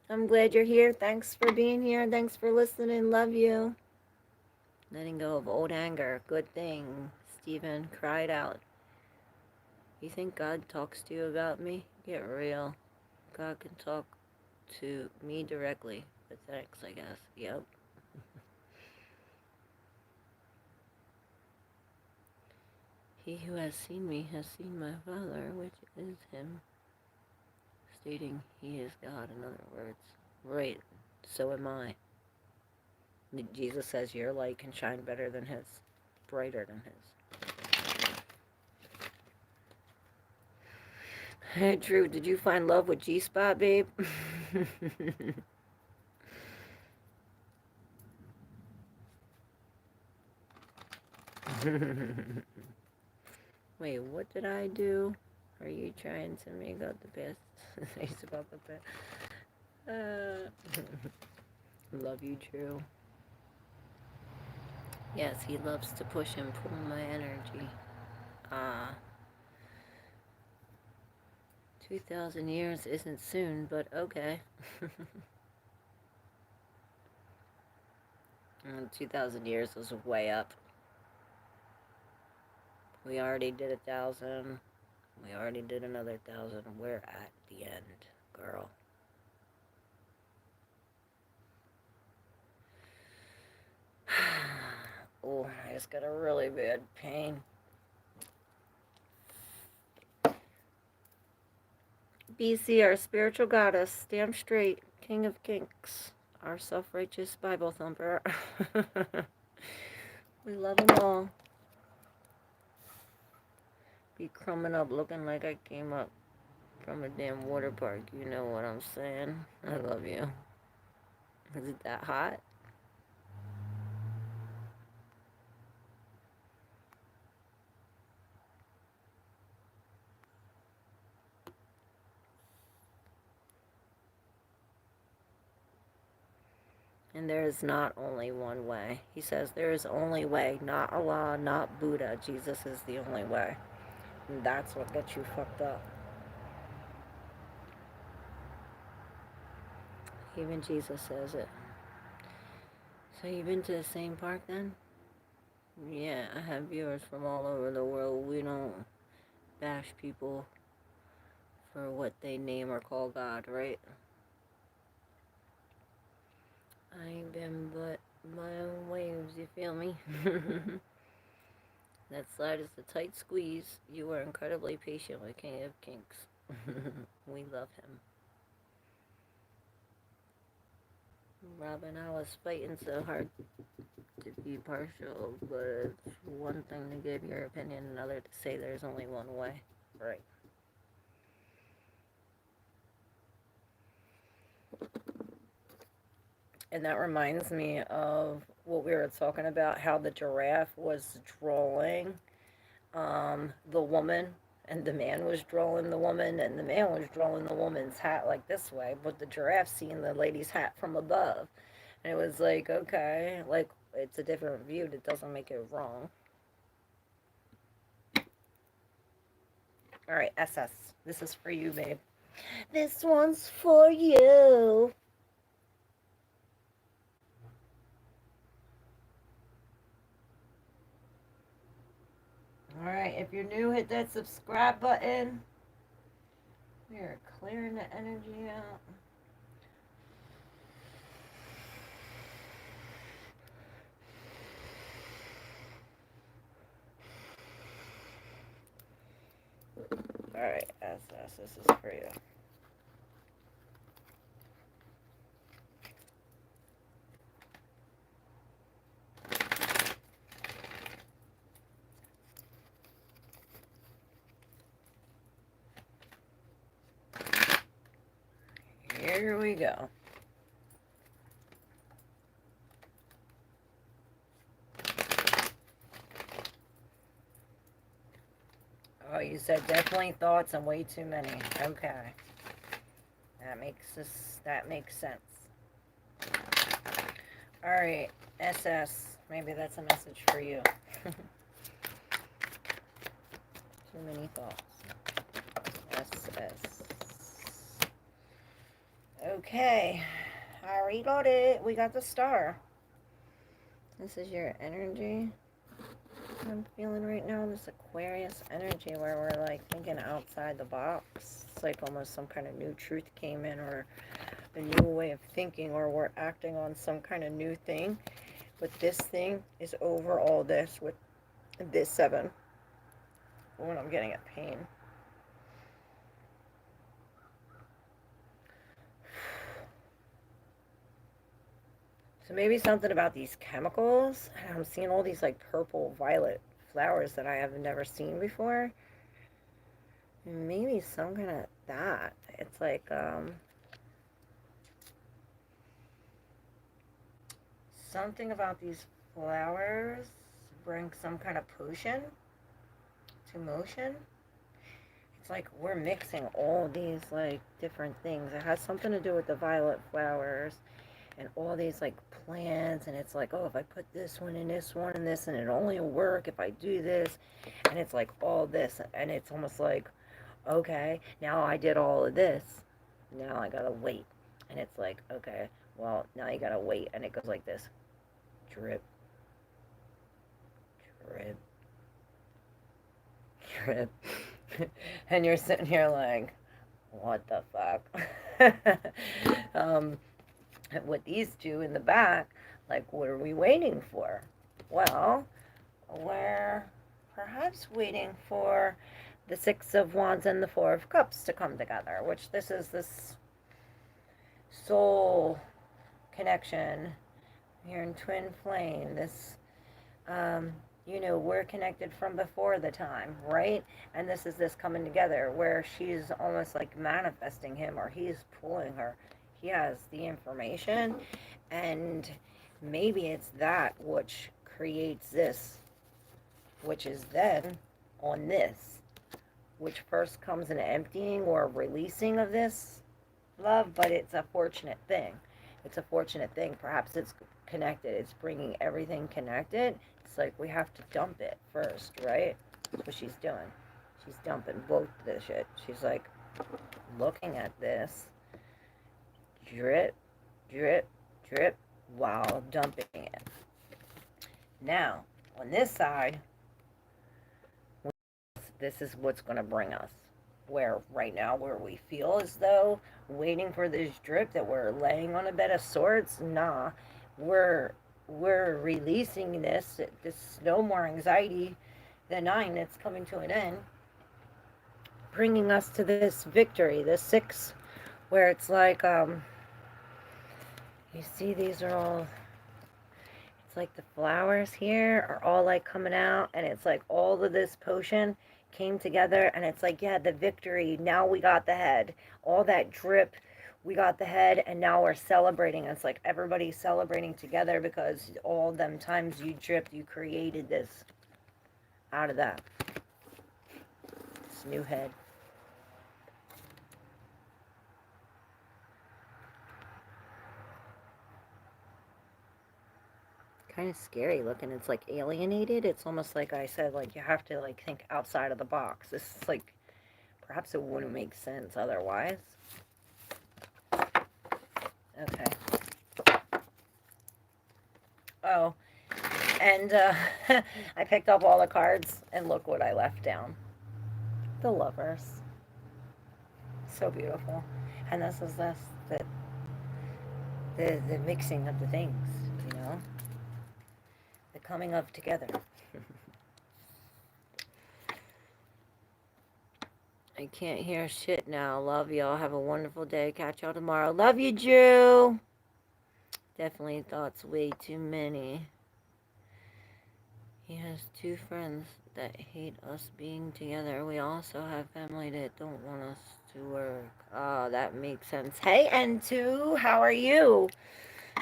I'm glad you're here. Thanks for being here. Thanks for listening. Love you. Letting go of old anger. Good thing. Stephen cried out. You think God talks to you about me? Get real. God can talk to me directly. But thanks, I guess. Yep. He who has seen me has seen my Father, which is him. Stating he is God, in other words. Right. So am I. Jesus says your light can shine better than his. Brighter than his. Hey, Drew, did you find love with G-Spot, babe? Wait, what did I do? Are you trying to make out the best things about the best? Love you, Drew. Yes, he loves to push and pull my energy. 2,000 years isn't soon, but okay. 2,000 years is way up. We already did 1,000. We already did another 1,000. We're at the end, girl. Oh, I just got a really bad pain. BC, our spiritual goddess, damn straight, king of kinks, our self-righteous Bible thumper. We love them all. Be crumbing up looking like I came up from a damn water park. You know what I'm saying? I love you. Is it that hot? And there is not only one way. He says there is only way, not Allah, not Buddha. Jesus is the only way. And that's what gets you fucked up. Even Jesus says it. So you've been to the same park then? Yeah, I have viewers from all over the world. We don't bash people for what they name or call God, right? I ain't been but my own waves, you feel me? That slide is a tight squeeze. You were incredibly patient with King of Kinks. We love him. Robin, I was fighting so hard to be partial, but it's one thing to give your opinion, another to say there's only one way. Right. And that reminds me of what we were talking about, how the giraffe was drawing the woman, and the man was drawing the woman, and the man was drawing the woman's hat like this way, but the giraffe seeing the lady's hat from above. And it was like, okay, like it's a different view that doesn't make it wrong. All right, SS. This is for you, babe. This one's for you. All right, if you're new, hit that subscribe button. We are clearing the energy out. All right, SS, this is for you. Here we go. Oh, you said definitely thoughts and way too many. Okay. That makes sense. All right, SS. Maybe that's a message for you. Too many thoughts. SS. Okay. I reload it. We got the star. This is your energy. I'm feeling right now this Aquarius energy where we're like thinking outside the box. It's like almost some kind of new truth came in, or a new way of thinking, or we're acting on some kind of new thing. But this thing is over all this with this 7. When I'm getting a pain. So maybe something about these chemicals. I'm seeing all these like purple, violet flowers that I have never seen before. Maybe some kind of that. It's like, something about these flowers bring some kind of potion to motion. It's like we're mixing all these like different things. It has something to do with the violet flowers and all these like plants, and it's like, oh, if I put this one and this one and this, and it only will work if I do this, and it's like all this, and it's almost like, okay, now I did all of this, now I gotta wait, and it's like, okay, well, now you gotta wait, and it goes like this, drip, drip, drip, and you're sitting here like, what the fuck? um, what these do in the back, like, what are we waiting for? Well, we're perhaps waiting for the 6 of Wands and the 4 of Cups to come together, which this is this soul connection here in Twin Flame. This, we're connected from before the time, right? And this is this coming together where she's almost like manifesting him, or he's pulling her. He has the information, and maybe it's that which creates this, which is then on this, which first comes an emptying or releasing of this love, but it's a fortunate thing. It's a fortunate thing. Perhaps it's connected. It's bringing everything connected. It's like we have to dump it first, right? That's what she's doing. She's dumping both the shit. She's like looking at this, drip, drip, drip, while dumping it. Now, on this side, this is what's going to bring us where right now, where we feel as though waiting for this drip that we're laying on a bed of sorts. Nah, we're releasing this. No more anxiety. The 9 that's coming to an end, bringing us to this victory, the 6, where it's like, you see, these are all, it's like the flowers here are all like coming out, and it's like all of this potion came together, and it's like, yeah, the victory, now we got the head, all that drip we got the head, and now we're celebrating. It's like everybody's celebrating together because all them times you dripped, you created this out of that. This new head. Kind of scary looking. It's like alienated. It's almost like I said, like you have to like think outside of the box. This is like, perhaps it wouldn't make sense otherwise. Okay. Oh, and I picked up all the cards, and look what I left down. The Lovers. So beautiful. And this is this, the mixing of the things, you know? The coming of together. I can't hear shit now. Love y'all. Have a wonderful day. Catch y'all tomorrow. Love you, Drew. Definitely thoughts way too many. He has 2 friends that hate us being together. We also have family that don't want us to work. Oh, that makes sense. Hey, N2, how are you?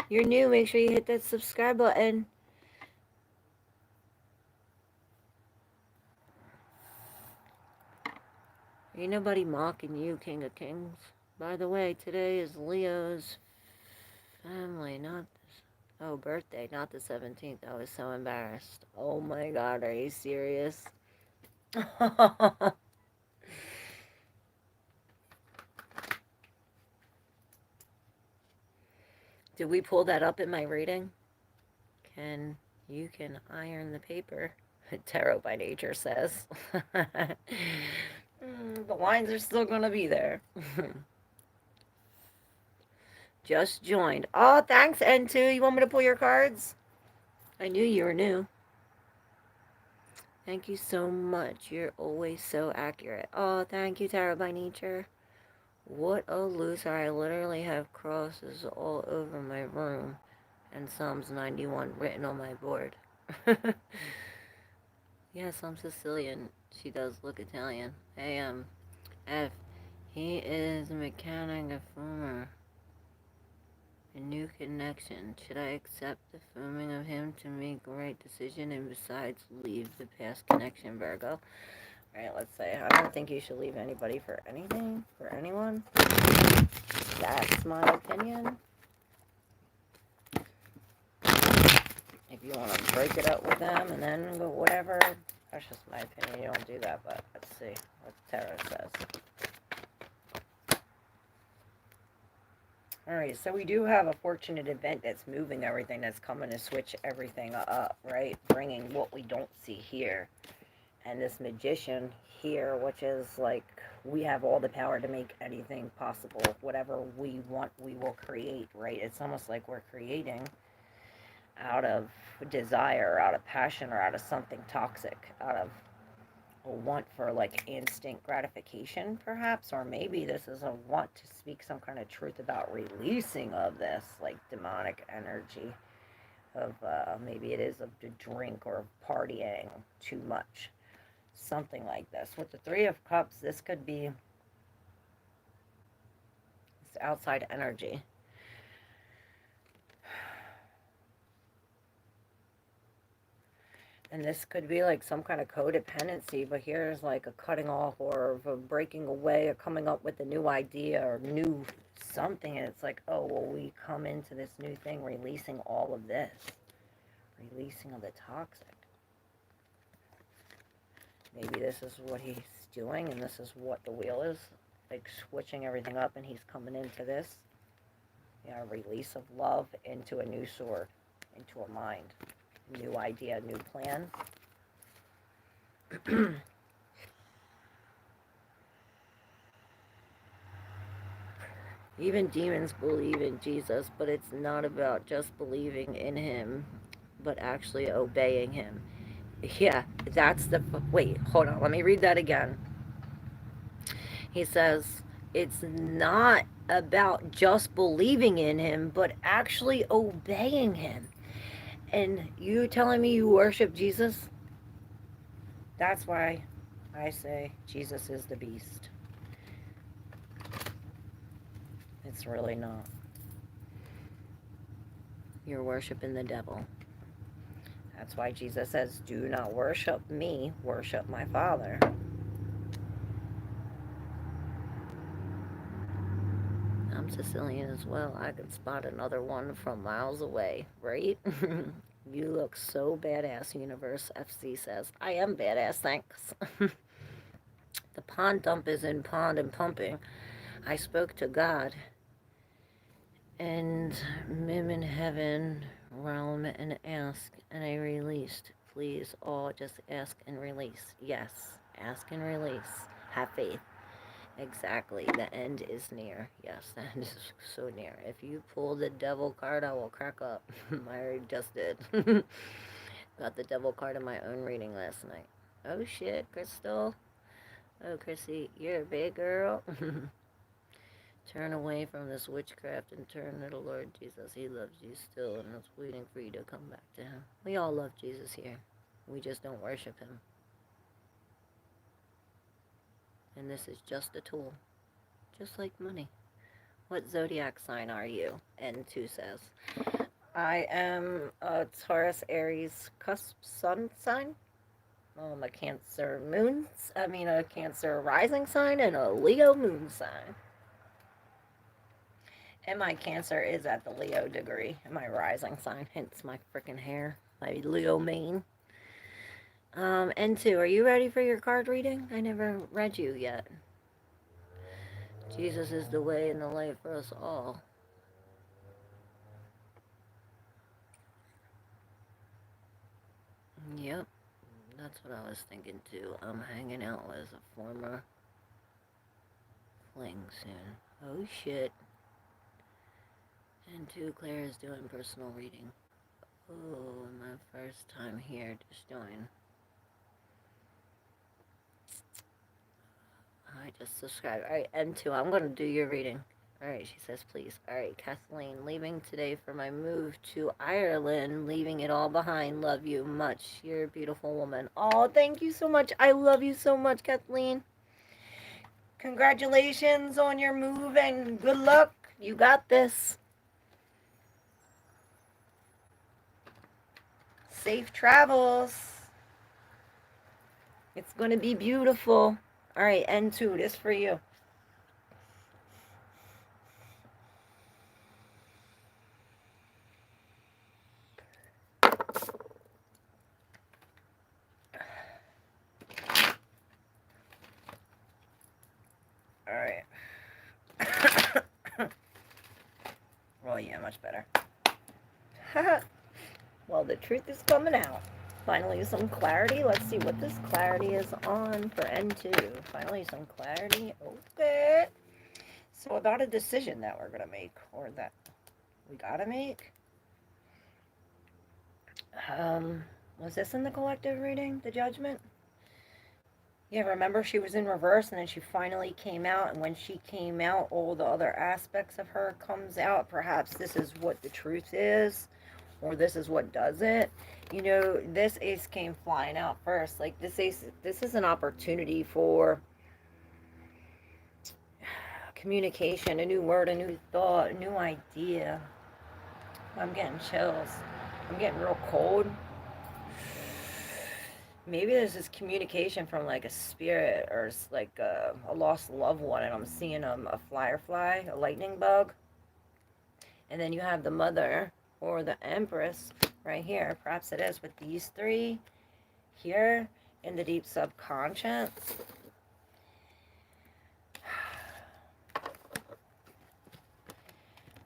You're new. Make sure you hit that subscribe button. Ain't nobody mocking you, King of Kings. By the way, today is Leo's family, not this. Oh, birthday, not the 17th. I was so embarrassed. Oh my God, are you serious? Did we pull that up in my reading? You can iron the paper, Tarot by Nature says. The lines are still gonna be there. Just joined. Oh, thanks, N2. You want me to pull your cards? I knew you were new. Thank you so much. You're always so accurate. Oh, thank you, Tarot by Nature. What a loser. I literally have crosses all over my room and Psalms 91 written on my board. Yes, I'm Sicilian. She does look Italian. F. He is a mechanic, a fumer. A new connection. Should I accept the filming of him to make the right decision and besides leave the past connection, Virgo? Alright, let's say, I don't think you should leave anybody for anything, for anyone. That's my opinion. If you want to break it up with them and then go whatever, that's just my opinion. You don't do that, but let's see what Tarot says. Alright, so we do have a fortunate event that's moving everything, that's coming to switch everything up, right? Bringing what we don't see here. And this magician here, which is like, we have all the power to make anything possible. Whatever we want, we will create, right? It's almost like we're creating out of desire, out of passion, or out of something toxic, out of a want for like instant gratification, perhaps, or maybe this is a want to speak some kind of truth about releasing of this like demonic energy of maybe it is of the drink or partying too much, something like this. With the 3 of Cups, this could be this outside energy. And this could be like some kind of codependency, but here's like a cutting off or a breaking away or coming up with a new idea or new something. And it's like, oh, well, we come into this new thing, releasing all of this. Releasing of the toxic. Maybe this is what he's doing and this is what the wheel is. Like switching everything up and he's coming into this. Yeah, release of love into a new sword, into a mind. New idea, new plan. Even demons believe in Jesus, but it's not about just believing in him, but actually obeying him. Yeah, that's the... Wait, hold on. Let me read that again. He says, it's not about just believing in him, but actually obeying him. And you telling me you worship Jesus? That's why I say Jesus is the beast. It's really not. You're worshiping the devil. That's why Jesus says, do not worship me, worship my Father. I'm Sicilian as well. I can spot another one from miles away, right? You look so badass, Universe FC says. I am badass, thanks. The pond dump is in pond and pumping. I spoke to God and Mim in heaven realm and asked, and I released. Please all just ask and release. Yes, ask and release. Have faith. Exactly. The end is near. Yes, the end is so near. If you pull the devil card, I will crack up. I already just did. Got the devil card in my own reading last night. Oh shit, Crystal. Oh, Chrissy, you're a big girl. Turn away from this witchcraft and turn to the Lord Jesus. He loves you still and is waiting for you to come back to him. We all love Jesus here. We just don't worship him. And this is just a tool. Just like money. What zodiac sign are you? N2 says. I am a Taurus Aries cusp sun sign. A Cancer a Cancer rising sign and a Leo moon sign. And my Cancer is at the Leo degree. And my rising sign, hence my freaking hair, my Leo mane. N2, are you ready for your card reading? I never read you yet. Jesus is the way and the light for us all. Yep, that's what I was thinking too. I'm hanging out with a former fling soon. Oh shit. And two, Claire is doing personal reading. Oh, my first time here, just join. I just subscribed. Alright, N2, I'm gonna do your reading. Alright, she says please. Alright, Kathleen, leaving today for my move to Ireland, leaving it all behind. Love you much. You're a beautiful woman. Oh, thank you so much. I love you so much, Kathleen. Congratulations on your move and good luck. You got this. Safe travels. It's going to be beautiful. All right, N2, this for you. All right. Oh, yeah, much better. Well, the truth is coming out. Finally, some clarity. Let's see what this clarity is on for N2. Finally, some clarity. Okay. So, about a decision that we're going to make, or that we got to make. Was this in the collective reading, the judgment? Yeah, remember she was in reverse and then she finally came out, and when she came out, all the other aspects of her comes out. Perhaps this is what the truth is, or this is what does it. You know, this ace came flying out first. Like this ace, this is an opportunity for communication, a new word, a new thought, a new idea. I'm getting chills. I'm getting real cold. Maybe this is communication from like a spirit or like a lost loved one, and I'm seeing a firefly, a lightning bug. And then you have the mother or the empress right here. Perhaps it is with these three here in the deep subconscious.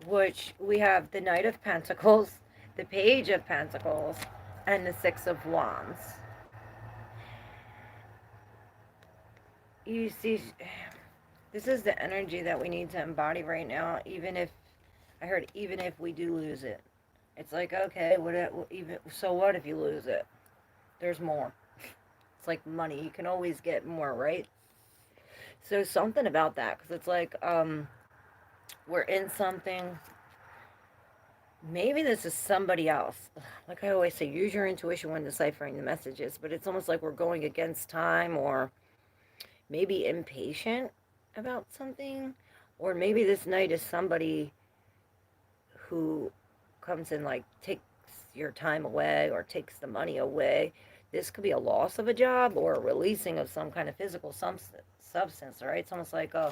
Which we have the Knight of Pentacles, the Page of Pentacles, and the Six of Wands. You see, this is the energy that we need to embody right now, even if, I heard, even if we do lose it. It's like, okay, so what if you lose it? There's more. It's like money. You can always get more, right? So something about that, because it's like, we're in something. Maybe this is somebody else. Like I always say, use your intuition when deciphering the messages, but it's almost like we're going against time, or maybe impatient about something, Or maybe this knight is somebody who comes and like takes your time away or takes the money away. This could be a loss of a job or a releasing of some kind of physical substance, right? It's almost like, oh,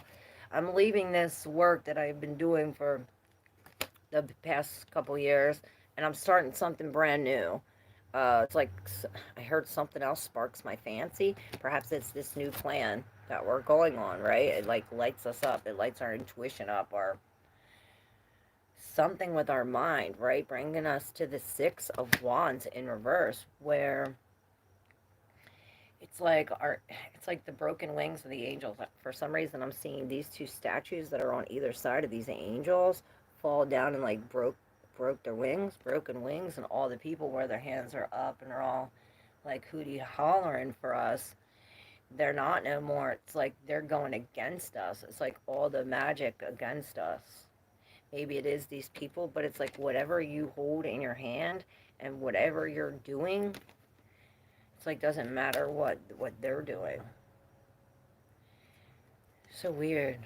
I'm leaving this work that I've been doing for the past couple years and I'm starting something brand new. It's like I heard something else sparks my fancy. Perhaps it's this new plan that we're going on, right? It like lights us up. It lights our intuition up, our something with our mind, right? Bringing us to the Six of Wands in reverse, where it's like the broken wings of the angels. For some reason, I'm seeing these two statues that are on either side of these angels fall down and like broke their wings, broken wings, and all the people where their hands are up and are all like hootie hollering for us. They're not no more. It's like they're going against us. It's like all the magic against us. Maybe it is these people, but it's like whatever you hold in your hand and whatever you're doing, it's like doesn't matter what they're doing. So weird.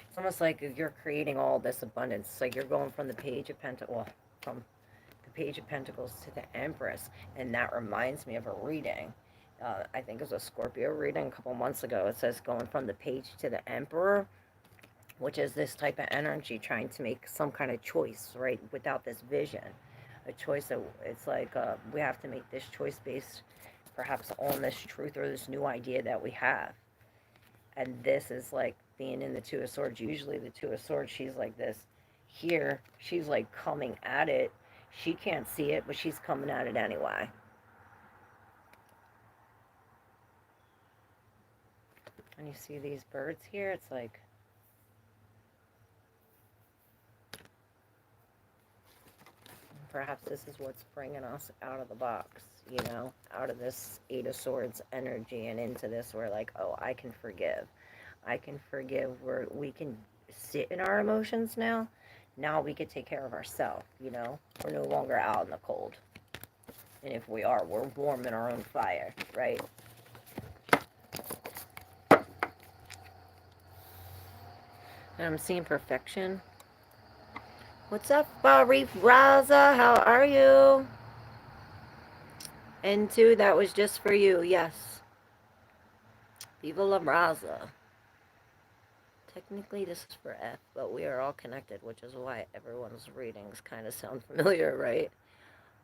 It's almost like you're creating all this abundance. It's like you're going from the Page of Pentacles, well, from the Page of Pentacles to the Empress, and that reminds me of a reading. I think it was a Scorpio reading a couple months ago. It says going from the Page to the Emperor, which is this type of energy trying to make some kind of choice, right, without this vision. A choice that it's like we have to make this choice based perhaps on this truth or this new idea that we have. And this is like being in the Two of Swords. Usually the Two of Swords, she's like this. Here, she's like coming at it. She can't see it, but she's coming at it anyway. And you see these birds here, it's like perhaps this is what's bringing us out of the box, you know, out of this Eight of Swords energy and into this where like, oh, I can forgive. I can forgive, where we can sit in our emotions now. Now we can take care of ourselves, you know. We're no longer out in the cold. And if we are, we're warm in our own fire, right? And I'm seeing perfection. What's up, Arif Raza? How are you? And two, that was just for you, yes. Viva la Raza. Technically, this is for F, but we are all connected, which is why everyone's readings kind of sound familiar, right?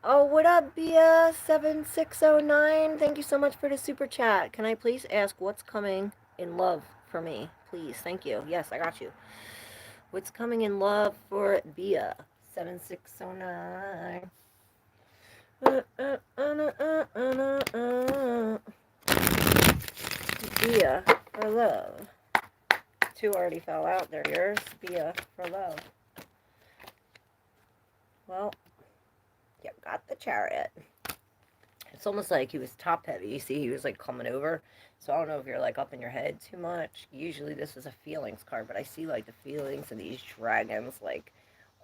Oh, what up, Bia7609? Thank you so much for the super chat. Can I please ask what's coming in love for me? Please, thank you. Yes, I got you. What's coming in love for Bia7609? Bia for love. Two already fell out. They're yours. Bia for love. Well, you got the Chariot. It's almost like he was top heavy. You see, he was like coming over. So I don't know if you're like up in your head too much. Usually this is a feelings card, but I see like the feelings of these dragons like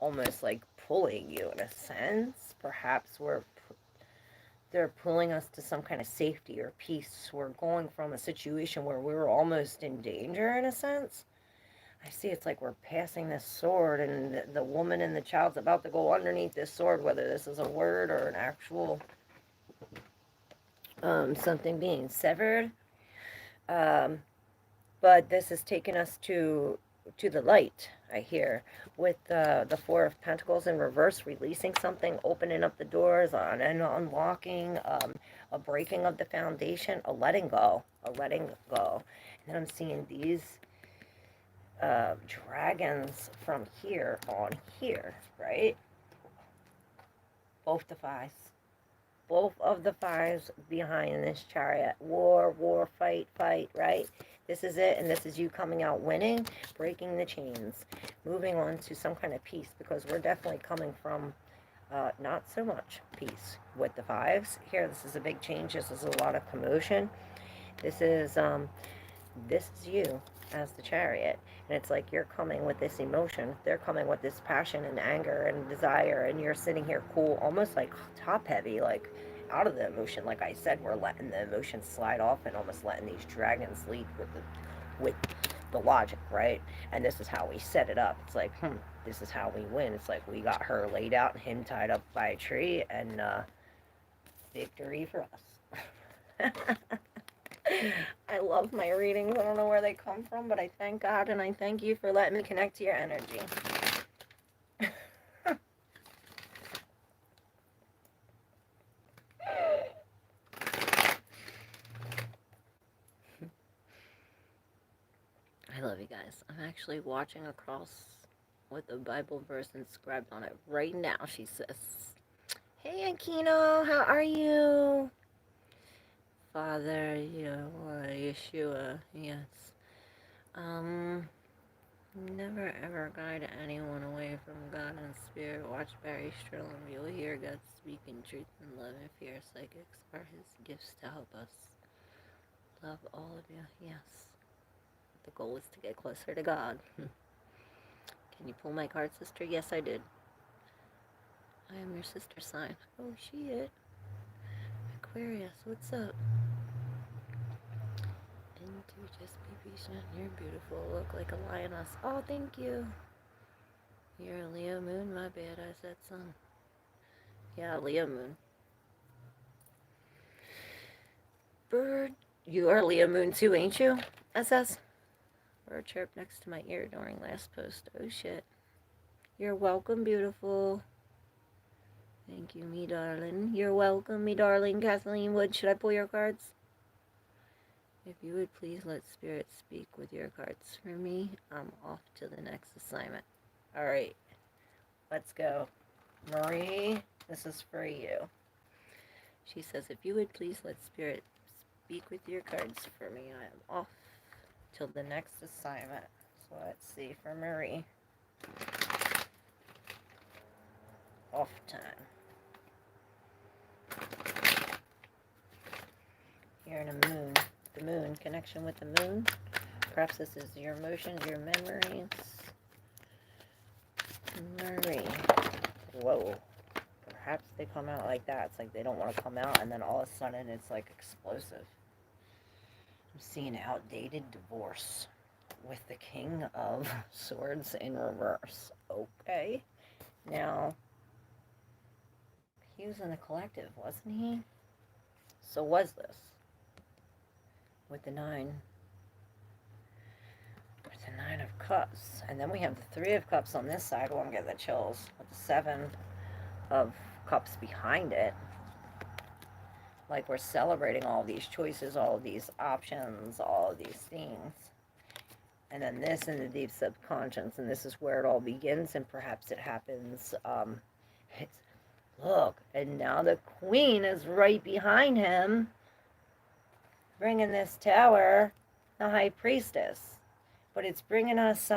almost like pulling you in a sense. Perhaps they're pulling us to some kind of safety or peace. We're going from a situation where we were almost in danger in a sense. I see it's like we're passing this sword and the woman and the child's about to go underneath this sword, whether this is a word or an actual something being severed. But this has taken us to the light, I hear, with the Four of Pentacles in reverse, releasing something, opening up the doors, and unlocking, a breaking of the foundation, a letting go. And then I'm seeing these dragons from here on here, right? Both the fives. Both of the fives behind this Chariot. War, fight, right? This is it, and this is you coming out winning, breaking the chains, moving on to some kind of peace, because we're definitely coming from not so much peace with the fives. Here, this is a big change. This is a lot of commotion. This is you as the Chariot, and it's like you're coming with this emotion. They're coming with this passion and anger and desire, and you're sitting here cool, almost like top heavy, like out of the emotion. Like I said, we're letting the emotion slide off and almost letting these dragons lead with the logic, right? And this is how we set it up. It's like, this is how we win. It's like we got her laid out and him tied up by a tree, and victory for us. I love my readings. I don't know where they come from, but I thank God and I thank you for letting me connect to your energy. I love you guys. I'm actually watching across with a Bible verse inscribed on it right now. She says, "Hey, Akino, how are you? Father, Yeshua, yes. Never ever guide anyone away from God and Spirit. Watch Barry Sterling. You'll hear God speak in truth and love and fear. Psychics are his gifts to help us. Love all of you, yes. The goal is to get closer to God." Can you pull my card, sister? Yes, I did. I am your sister sign. Oh, shit. Aquarius, what's up? Into just be patient. You're beautiful. Look like a lioness. Oh, thank you. You're a Leo moon? My bad, I said sun. Yeah, Leo moon. Bird, you are Leo moon too, ain't you? SS? Bird chirped next to my ear during last post. Oh, shit. You're welcome, beautiful. Thank you, me darling. You're welcome, me darling. Kathleen Wood, should I pull your cards? If you would please let Spirit speak with your cards for me, I'm off to the next assignment. All right, let's go. Marie, this is for you. She says, if you would please let Spirit speak with your cards for me, I am off till the next assignment. So let's see for Marie. Off time. You're in a moon. The moon, connection with the moon. Perhaps this is your emotions, your memories. Marie. Whoa. Perhaps they come out like that. It's like they don't want to come out, and then all of a sudden it's like explosive. I'm seeing outdated divorce with the King of Swords in reverse. Okay. Now, he was in the collective, wasn't he? So was this. With the Nine of Cups. And then we have the Three of Cups on this side. Oh, I'm getting the chills. With the Seven of Cups behind it. Like we're celebrating all these choices, all these options, all these things. And then this in the deep subconscious, and this is where it all begins, and perhaps it happens. Look, and now the Queen is right behind him, bringing this tower, the High Priestess. But it's bringing us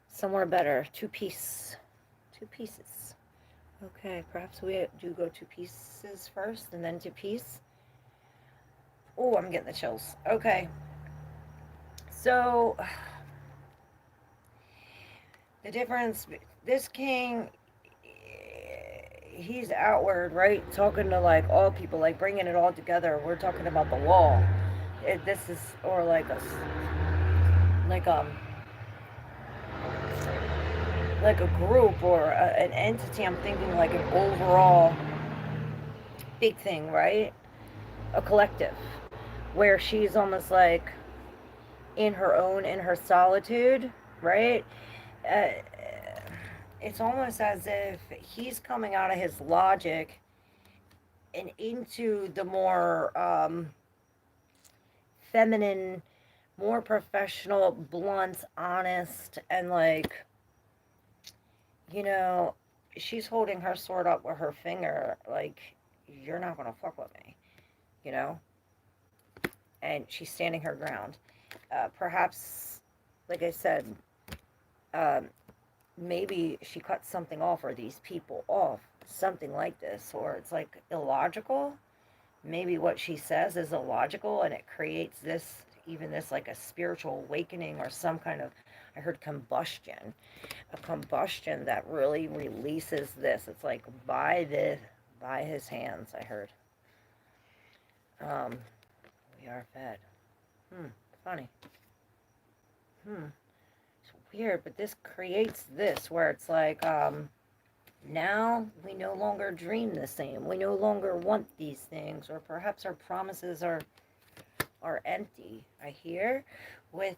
somewhere better. Two pieces. Okay, perhaps we do go to pieces first and then to peace. Oh, I'm getting the chills. Okay. So, the difference, this king, he's outward, right? Talking to like all people, like bringing it all together. We're talking about the wall. This is, or like a group or an entity. I'm thinking like an overall big thing, right? A collective, where she's almost like in her solitude, right? Uh, it's almost as if he's coming out of his logic and into the more feminine, more professional, blunt, honest, and like, she's holding her sword up with her finger, like, you're not gonna fuck with me, you know? And she's standing her ground. Perhaps, like I said, maybe she cut something off, or these people off, something like this, or it's like illogical. Maybe what she says is illogical, and it creates this, even this, like a spiritual awakening, or some kind of, I heard combustion, a combustion that really releases this. It's like by his hands, I heard. We are fed. Funny. It's weird, but this creates this where it's like, now we no longer dream the same. We no longer want these things, or perhaps our promises are empty. I hear with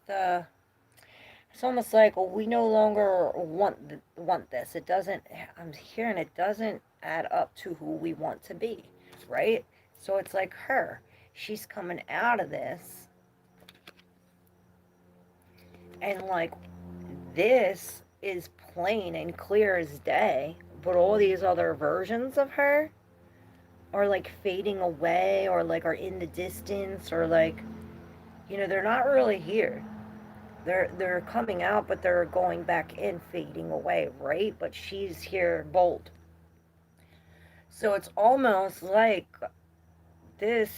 it's almost like, well, we no longer want this. It doesn't. I'm hearing it doesn't add up to who we want to be, right? So it's like her. She's coming out of this, and like this is plain and clear as day. But all these other versions of her are like fading away, or like are in the distance, or like, they're not really here. They're coming out, but they're going back in, fading away, right? But she's here bold. So it's almost like this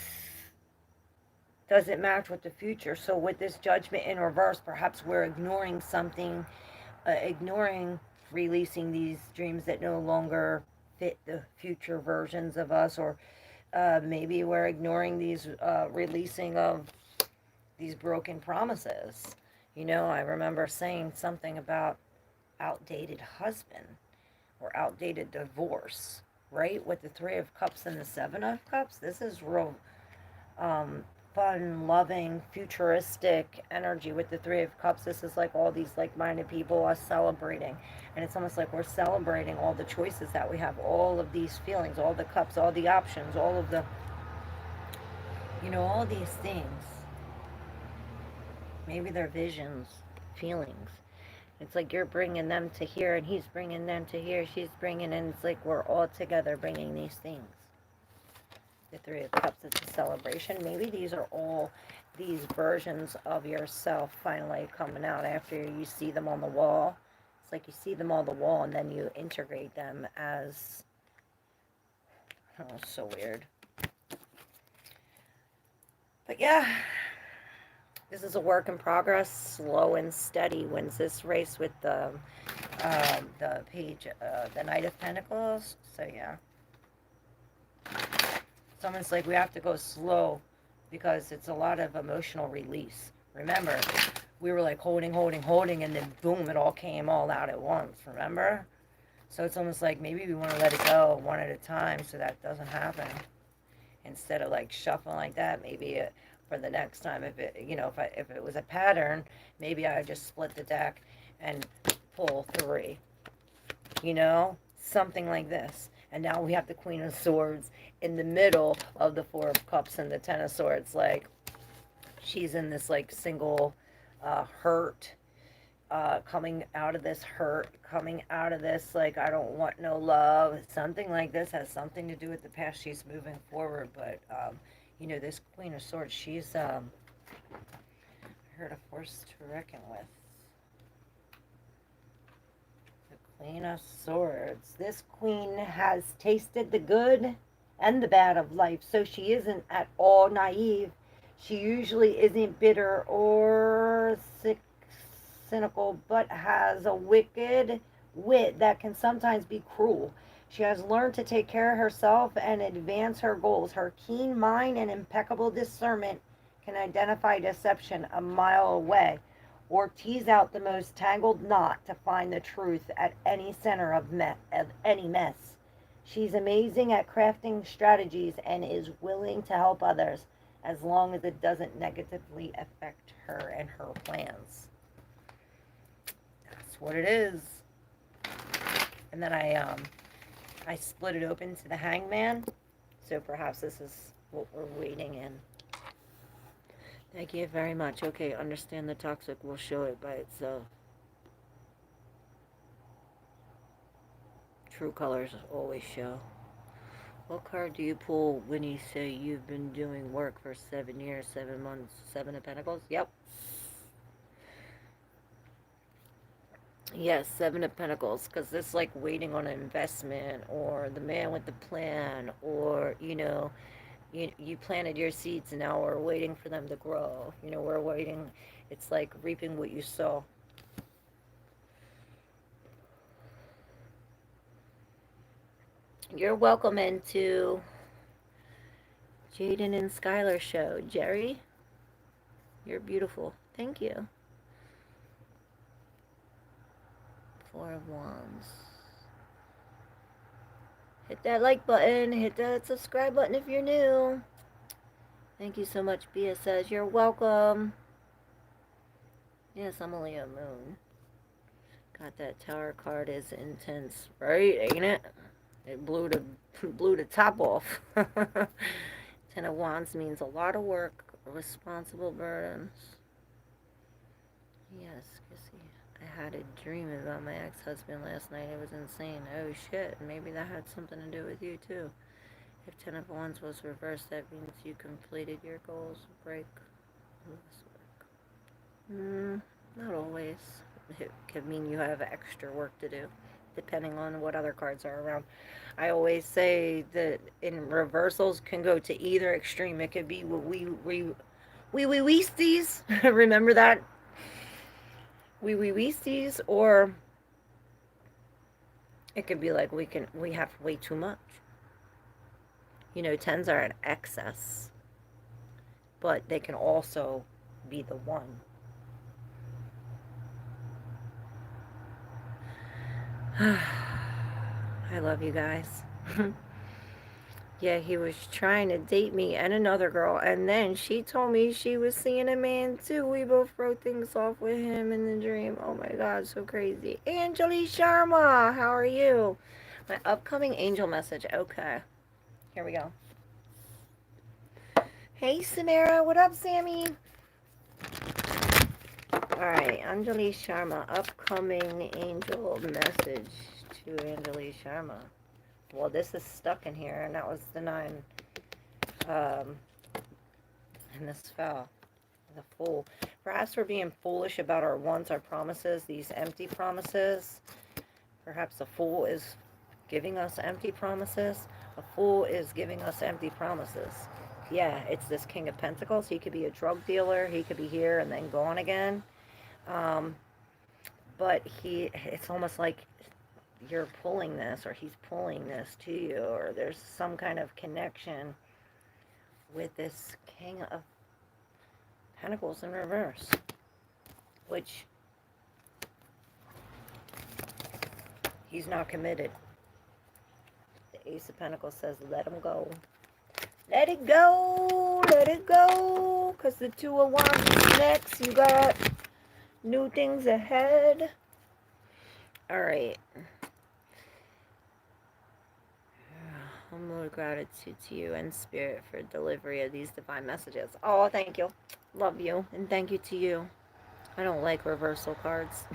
doesn't match with the future. So with this judgment in reverse, perhaps we're ignoring something, ignoring releasing these dreams that no longer fit the future versions of us, or maybe we're ignoring these releasing of these broken promises. I remember saying something about outdated husband or outdated divorce, right? With the Three of Cups and the Seven of Cups, this is real um, fun, loving, futuristic energy with the Three of Cups. This is like all these like minded people are celebrating. And it's almost like we're celebrating all the choices that we have, all of these feelings, all the cups, all the options, all of the, all these things. Maybe they're visions, feelings. It's like you're bringing them to here, and he's bringing them to here. She's bringing, and it's like we're all together bringing these things. The Three of Cups, it's a celebration. Maybe these are all these versions of yourself finally coming out after you see them on the wall. It's like you see them on the wall, and then you integrate them as, oh, so weird. But yeah, this is a work in progress, slow and steady. Wins this race with the page, the Knight of Pentacles. So yeah, it's almost like we have to go slow because it's a lot of emotional release. Remember, we were like holding, and then boom, it all came all out at once. Remember? So it's almost like maybe we want to let it go one at a time so that doesn't happen. Instead of like shuffling like that, maybe for the next time, if it, if it was a pattern, maybe I would just split the deck and pull three, something like this. And now we have the Queen of Swords in the middle of the Four of Cups and the Ten of Swords. Like, she's in this like single hurt, coming out of this hurt, coming out of this like, I don't want no love. Something like this has something to do with the past. She's moving forward, but this Queen of Swords, she's her a force to reckon with. The Queen of Swords. This queen has tasted the good and the bad of life, so she isn't at all naive. She usually isn't bitter or cynical, but has a wicked wit that can sometimes be cruel. She has learned to take care of herself and advance her goals. Her keen mind and impeccable discernment can identify deception a mile away, or tease out the most tangled knot to find the truth at any center of any mess. She's amazing at crafting strategies and is willing to help others as long as it doesn't negatively affect her and her plans. That's what it is. And then I split it open to the Hangman, so perhaps this is what we're waiting in. Thank you very much. Okay, understand the toxic will show it by itself. True colors always show. What card do you pull when you say you've been doing work for 7 years, 7 months, Seven of Pentacles? Yep. Yes, Seven of Pentacles, because this like waiting on an investment, or the man with the plan, or, you planted your seeds and now we're waiting for them to grow. We're waiting. It's like reaping what you sow. You're welcome into Jaden and Skylar show. Jerry, you're beautiful. Thank you. Four of Wands. Hit that like button. Hit that subscribe button if you're new. Thank you so much, Bia says. You're welcome. Yes, I'm only a moon. God, that Tower card is intense, right? Ain't it? It blew the top off. Ten of Wands means a lot of work, responsible burdens. Yes, Kissy. I had a dream about my ex-husband last night. It was insane. Oh shit, maybe that had something to do with you too. If Ten of Wands was reversed, that means you completed your goals. Break this work. Not always. It could mean you have extra work to do, depending on what other cards are around. I always say that in reversals can go to either extreme. It could be we-weasties. Remember that? We-weasties, or it could be like we have way too much. You know, tens are an excess, but they can also be the one. I love you guys. Yeah, he was trying to date me and another girl, and then she told me she was seeing a man too. We both wrote things off with him in the dream. Oh my God, so crazy. Anjali Sharma, how are you? My upcoming angel message. Okay, here we go. Hey, Samara. What up, Sammy? Alright, Anjali Sharma, upcoming angel message to Anjali Sharma. Well, this is stuck in here, and that was the 9. And this fell. The Fool. Perhaps we're being foolish about our wants, our promises, these empty promises. Perhaps the Fool is giving us empty promises. A Fool is giving us empty promises. Yeah, it's this King of Pentacles. He could be a drug dealer. He could be here and then gone again. But it's almost like you're pulling this, or he's pulling this to you, or there's some kind of connection with this King of Pentacles in reverse, which he's not committed. The Ace of Pentacles says, let him go. Let it go, let it go, because the Two of Wands is next. You got new things ahead. All right. Humble gratitude to you and Spirit for delivery of these divine messages. Oh, thank you. Love you. And thank you to you. I don't like reversal cards.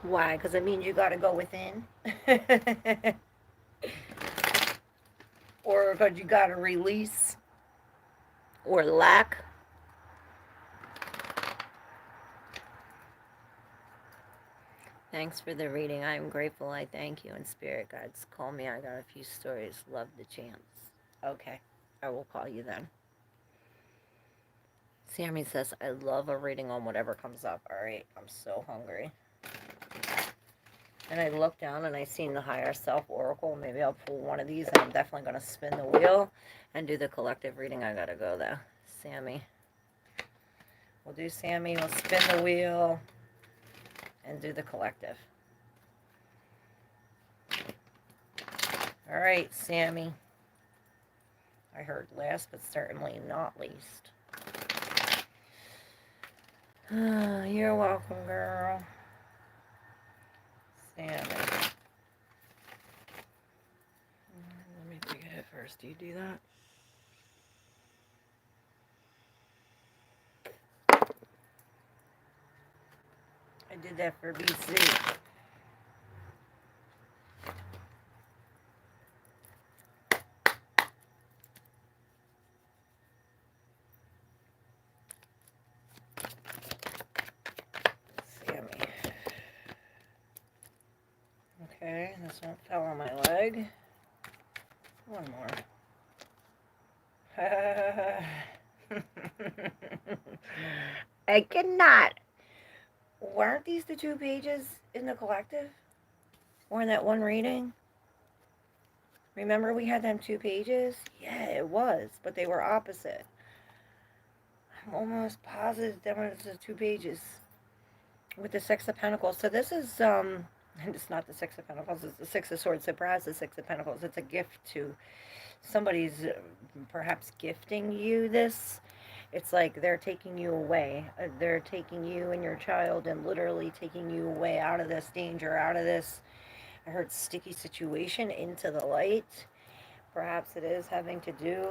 Why? Because it means you got to go within. Or because you got to release. Or lack. Thanks for the reading. I am grateful. I thank you. And Spirit Guides, call me. I got a few stories. Love the chance. Okay. I will call you then. Sammy says, I love a reading on whatever comes up. All right. I'm so hungry. And I look down and I seen the Higher Self Oracle. Maybe I'll pull one of these, and I'm definitely going to spin the wheel and do the collective reading. I got to go, though. Sammy. We'll do Sammy. We'll spin the wheel and do the collective. All right, Sammy. I heard last, but certainly not least. You're welcome, girl. Sammy. Let me pick it first. Do you do that? I did that for BC. Okay, this one fell on my leg. One more. I cannot. Weren't these the 2 pages in the collective? Or in that one reading? Remember we had them 2 pages? Yeah, it was, but they were opposite. I'm almost positive that was the 2 pages. with the Six of Pentacles. So this is, it's not the Six of Pentacles, it's the Six of Swords. So perhaps the Six of Pentacles, it's a gift to somebody's perhaps gifting you this. It's like they're taking you away. They're taking you and your child and literally taking you away out of this danger, out of this, I heard, sticky situation into the light. Perhaps it is having to do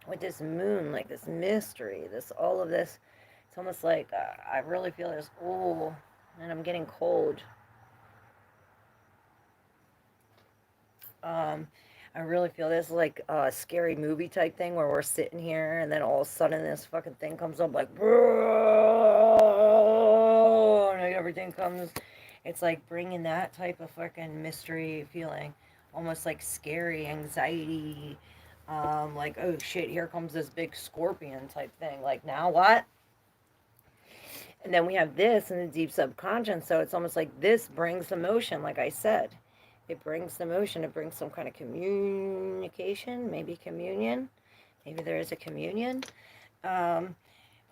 with this moon, like this mystery, this, all of this. It's almost like I really feel this, oh, and I'm getting cold. Um, I really feel this like a scary movie type thing where we're sitting here and then all of a sudden this fucking thing comes up like, and everything comes. It's like bringing that type of fucking mystery feeling, almost like scary anxiety. Like, oh shit, here comes this big scorpion type thing. Like, now what? And then we have this in the deep subconscious, so it's almost like this brings emotion, like I said. It brings emotion, it brings some kind of communication, maybe communion. Maybe there is a communion. Um,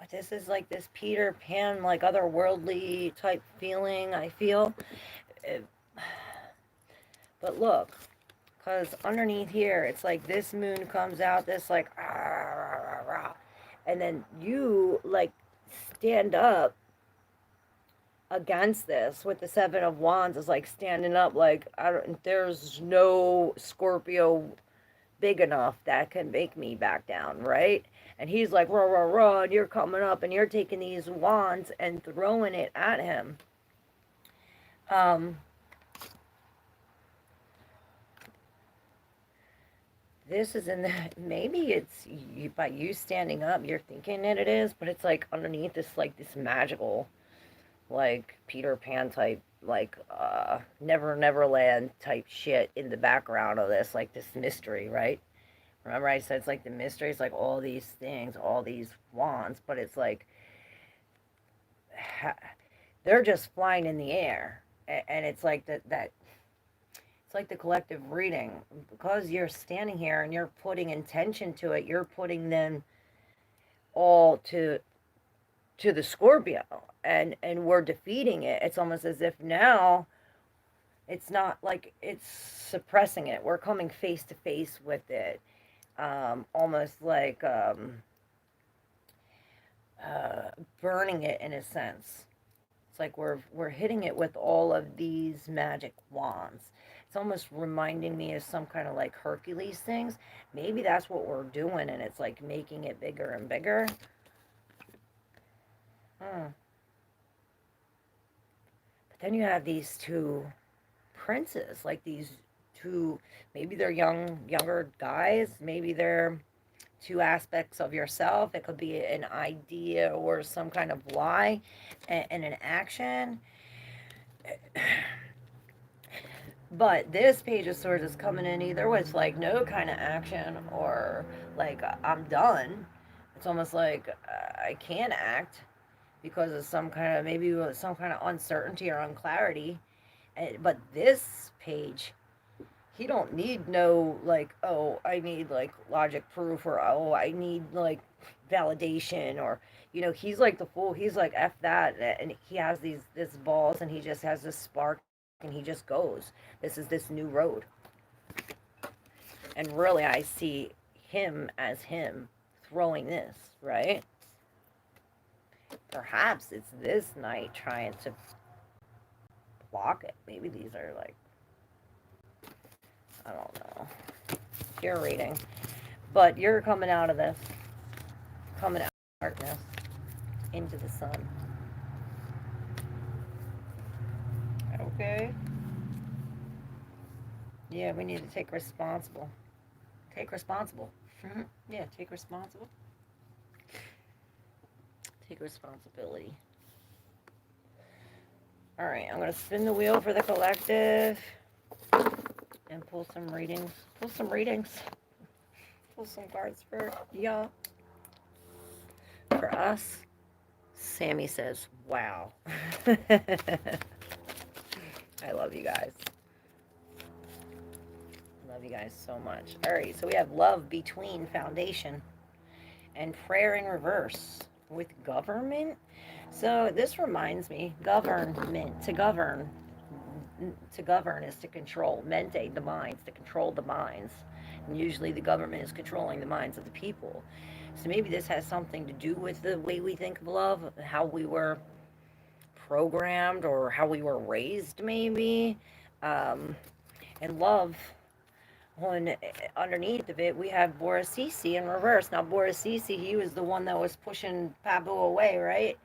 but this is like this Peter Pan, like otherworldly type feeling, I feel. It, but look, because underneath here, it's like this moon comes out, this like, rah, rah, rah, rah, and then you like stand up against this with the Seven of Wands, is like standing up like, I don't, there's no Scorpio big enough that can make me back down, right? And he's like, rah, rah, rah, and you're coming up and you're taking these wands and throwing it at him. Um, this is in the, maybe it's you, by you standing up, you're thinking that it is, but it's like underneath this, like this magical, like Peter Pan type, like Neverland type shit in the background of this, like this mystery, right? Remember I said it's like the mystery, it's like all these things, all these wands, but it's like they're just flying in the air, and it's like that it's like the collective reading, because you're standing here and you're putting intention to it, you're putting them all to the Scorpio, and we're defeating it. It's almost as if now it's not like it's suppressing it, we're coming face to face with it. Almost like burning it in a sense. It's like we're hitting it with all of these magic wands. It's almost reminding me of some kind of like Hercules things. Maybe that's what we're doing, and it's like making it bigger and bigger. Hmm. But then you have these two princes, like these two, maybe they're younger guys, maybe they're two aspects of yourself. It could be an idea or some kind of lie and an action. But this Page of Swords is coming in either with like no kind of action or like I'm done. It's almost like I can't act because of some kind of, maybe some kind of uncertainty or unclarity. But this page, he don't need no like, oh, I need like logic proof, or oh, I need like validation, or he's like the fool. He's like, F that, and he has these this balls, and he just has this spark, and he just goes. This is this new road. And really I see him as him throwing this, right? Perhaps it's this knight trying to block it. Maybe these are like, I don't know. You're reading. But you're coming out of this, coming out of darkness into the sun. Okay? Yeah, we need to take responsible. Take responsible. Yeah, take responsible. Take responsibility. All right, I'm going to spin the wheel for the collective and pull some readings. Pull some readings. Pull some cards for y'all. For us, Sammy says, wow. I love you guys. Love you guys so much. All right, so we have love between foundation and prayer in reverse with government. So this reminds me, government, to govern. To govern is to control. Mente, the minds, to control the minds. And usually the government is controlling the minds of the people. So maybe this has something to do with the way we think of love, how we were programmed or how we were raised, maybe. Um, and love, on underneath of it, we have Boris Cece in reverse. Now, Boris Cece, he was the one that was pushing Pabu away, right?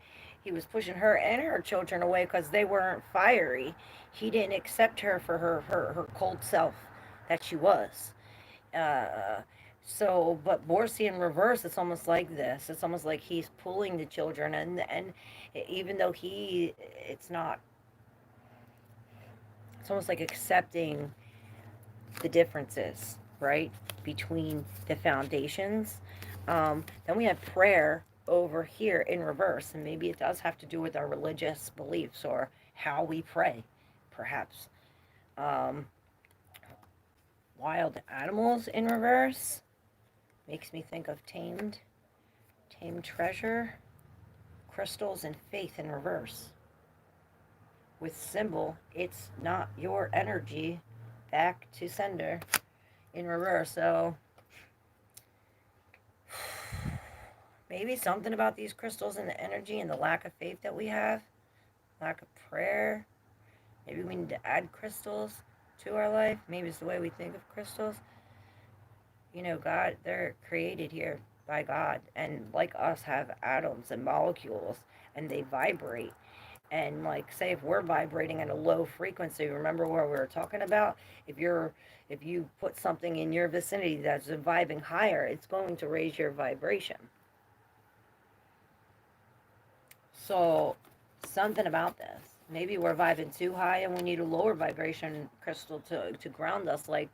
He was pushing her and her children away because they weren't fiery. He didn't accept her for her cold self that she was. Uh, but Borsi in reverse, it's almost like this. It's almost like he's pulling the children, and even though it's not, it's almost like accepting the differences, right, between the foundations. Then we have prayer over here in reverse, and maybe it does have to do with our religious beliefs or how we pray, perhaps. Um, Wild animals in reverse makes me think of tamed treasure, crystals, and faith in reverse. With symbol, it's not your energy, back to sender in reverse. So maybe something about these crystals and the energy and the lack of faith that we have, lack of prayer. Maybe we need to add crystals to our life. Maybe it's the way we think of crystals. God, they're created here by God, and like us, have atoms and molecules, and they vibrate. And like, say if we're vibrating at a low frequency, remember what we were talking about? If you put something in your vicinity that's vibing higher, it's going to raise your vibration. So, something about this. Maybe we're vibing too high and we need a lower vibration crystal to ground us, like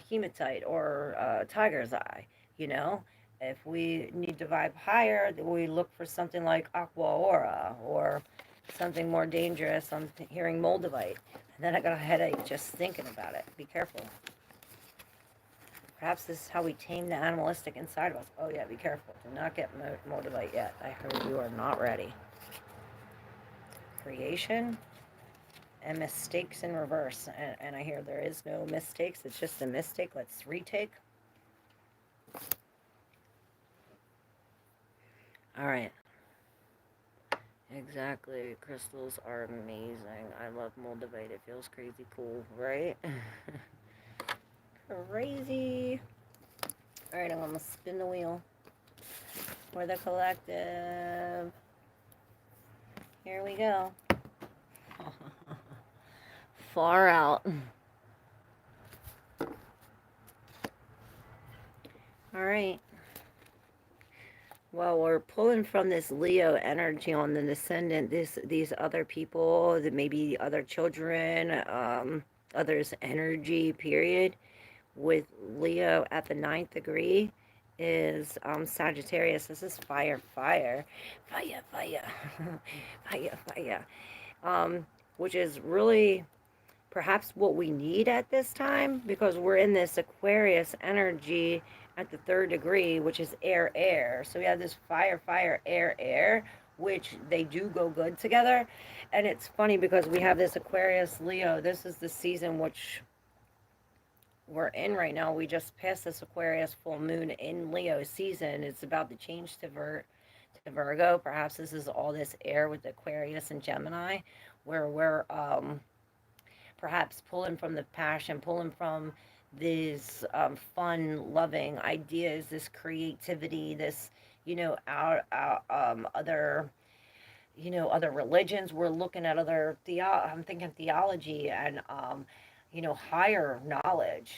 hematite or tiger's eye. You know, if we need to vibe higher, then we look for something like aqua aura or something more dangerous. I'm hearing moldavite. And then I got a headache just thinking about it. Be careful. Perhaps this is how we tame the animalistic inside of us. Oh yeah, be careful. Do not get moldavite yet. I heard you are not ready. Creation and mistakes in reverse. And I hear there is no mistakes. It's just a mistake. Let's retake. All right. Exactly. Crystals are amazing. I love moldavite. It feels crazy cool, right? Crazy. All right, I'm going to spin the wheel for the collective. Here we go. Far out. All right. Well, we're pulling from this Leo energy on the descendant, these other people, that maybe other children, others' energy, period. With Leo at the 9th degree is Sagittarius. This is fire, fire, fire, fire, fire, fire. Which is really perhaps what we need at this time, because we're in this Aquarius energy at the 3rd degree, which is air, air. So we have this fire, fire, air, air, which they do go good together. And it's funny because we have this Aquarius, Leo. This is the season which we're in right now. We just passed this Aquarius full moon in Leo season. It's about to change to Virgo. Perhaps this is all this air with Aquarius and Gemini, where we're perhaps pulling from the passion, pulling from these fun, loving ideas, this creativity, this, other, other religions. We're looking at I'm thinking theology and, higher knowledge.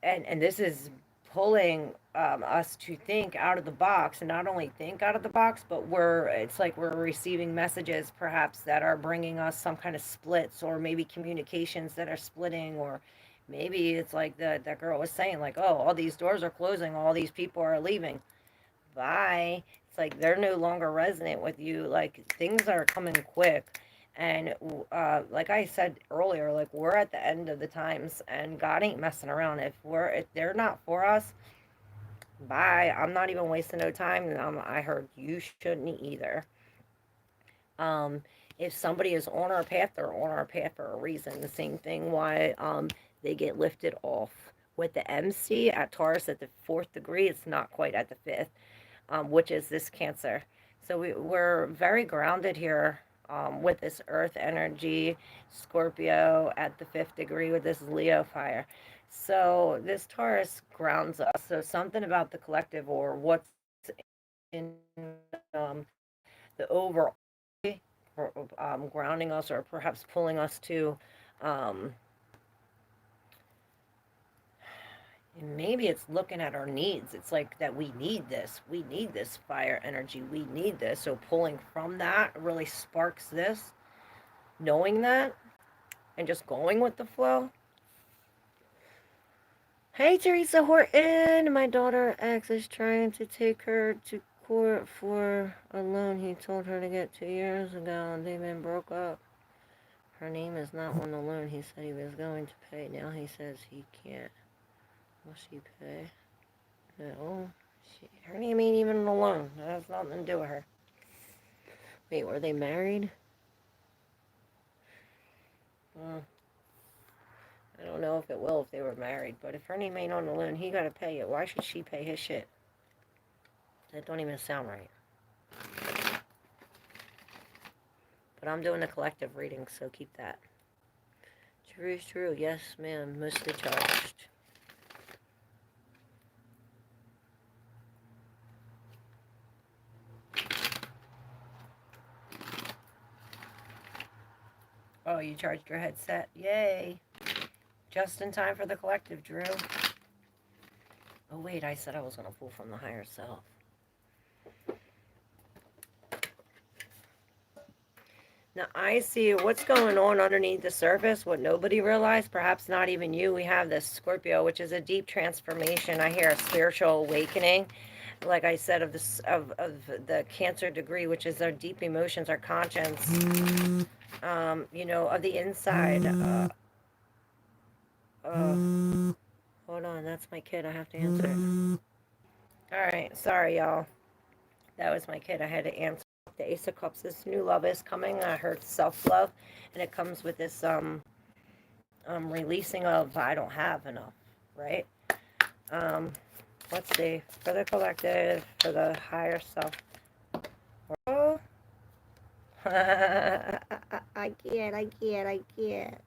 And this is pulling us to think out of the box, and not only think out of the box, but it's like we're receiving messages perhaps that are bringing us some kind of splits, or maybe communications that are splitting, or maybe it's like that girl was saying, like, oh, all these doors are closing, all these people are leaving, bye. It's like they're no longer resonant with you. Like, things are coming quick. And like I said earlier, like, we're at the end of the times, and God ain't messing around. If they're not for us, Bye. I'm not even wasting no time. And I heard you shouldn't either. Um, if somebody is on our path, they're on our path for a reason. The same thing why they get lifted off. With the MC at Taurus at the fourth degree, it's not quite at the fifth, which is this Cancer. So we're very grounded here with this Earth energy, Scorpio at the fifth degree with this Leo fire. So this Taurus grounds us. So something about the collective or what's in the overall grounding us or perhaps pulling us to um, maybe it's looking at our needs. It's like that we need this fire energy, we need this. So pulling from that really sparks this, knowing that and just going with the flow. Hey, Teresa Horton, my daughter X is trying to take her to court for a loan he told her to get 2 years ago, and they've been broke up. Her name is not on the loan he said he was going to pay. Now he says he can't. Will she pay? No. Her name ain't even on the loan. That has nothing to do with her. Wait, were they married? I don't know if it will if they were married, but if her name ain't on the loan, he gotta pay it. Why should she pay his shit? That don't even sound right. But I'm doing a collective reading, so keep that. True is true. Yes, ma'am. Mostly charged. Oh, you charged your headset. Yay. Just in time for the collective, Drew. Oh, wait, I said I was going to pull from the higher self. Now, I see what's going on underneath the surface, what nobody realized, perhaps not even you. We have this Scorpio, which is a deep transformation. I hear a spiritual awakening, like I said, of the Cancer degree, which is our deep emotions, our conscience, of the inside. Hold on, that's my kid. I have to answer. All right, sorry, y'all. That was my kid. I had to answer. The Ace of Cups, this new love is coming. I heard self-love, and it comes with this releasing of I don't have enough, right? Let's see, for the collective, for the higher self. Oh. I can't.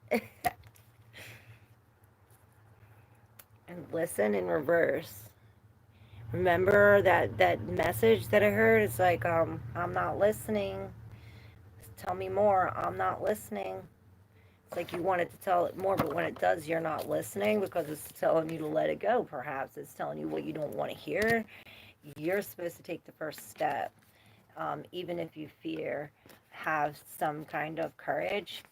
And listen in reverse. Remember that message that I heard? It's like, I'm not listening. Tell me more. I'm not listening. It's like you want it to tell it more, but when it does, you're not listening because it's telling you to let it go, perhaps. It's telling you what you don't want to hear. You're supposed to take the first step. Even if you fear, have some kind of courage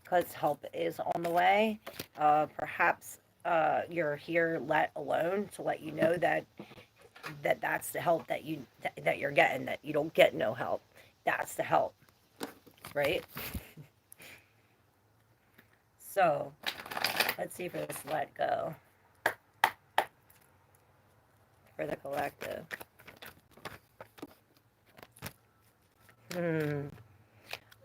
because help is on the way. Perhaps you're here let alone to let you know that's the help that you're getting, that you don't get no help. That's the help, right? So let's see for this let go for the collective.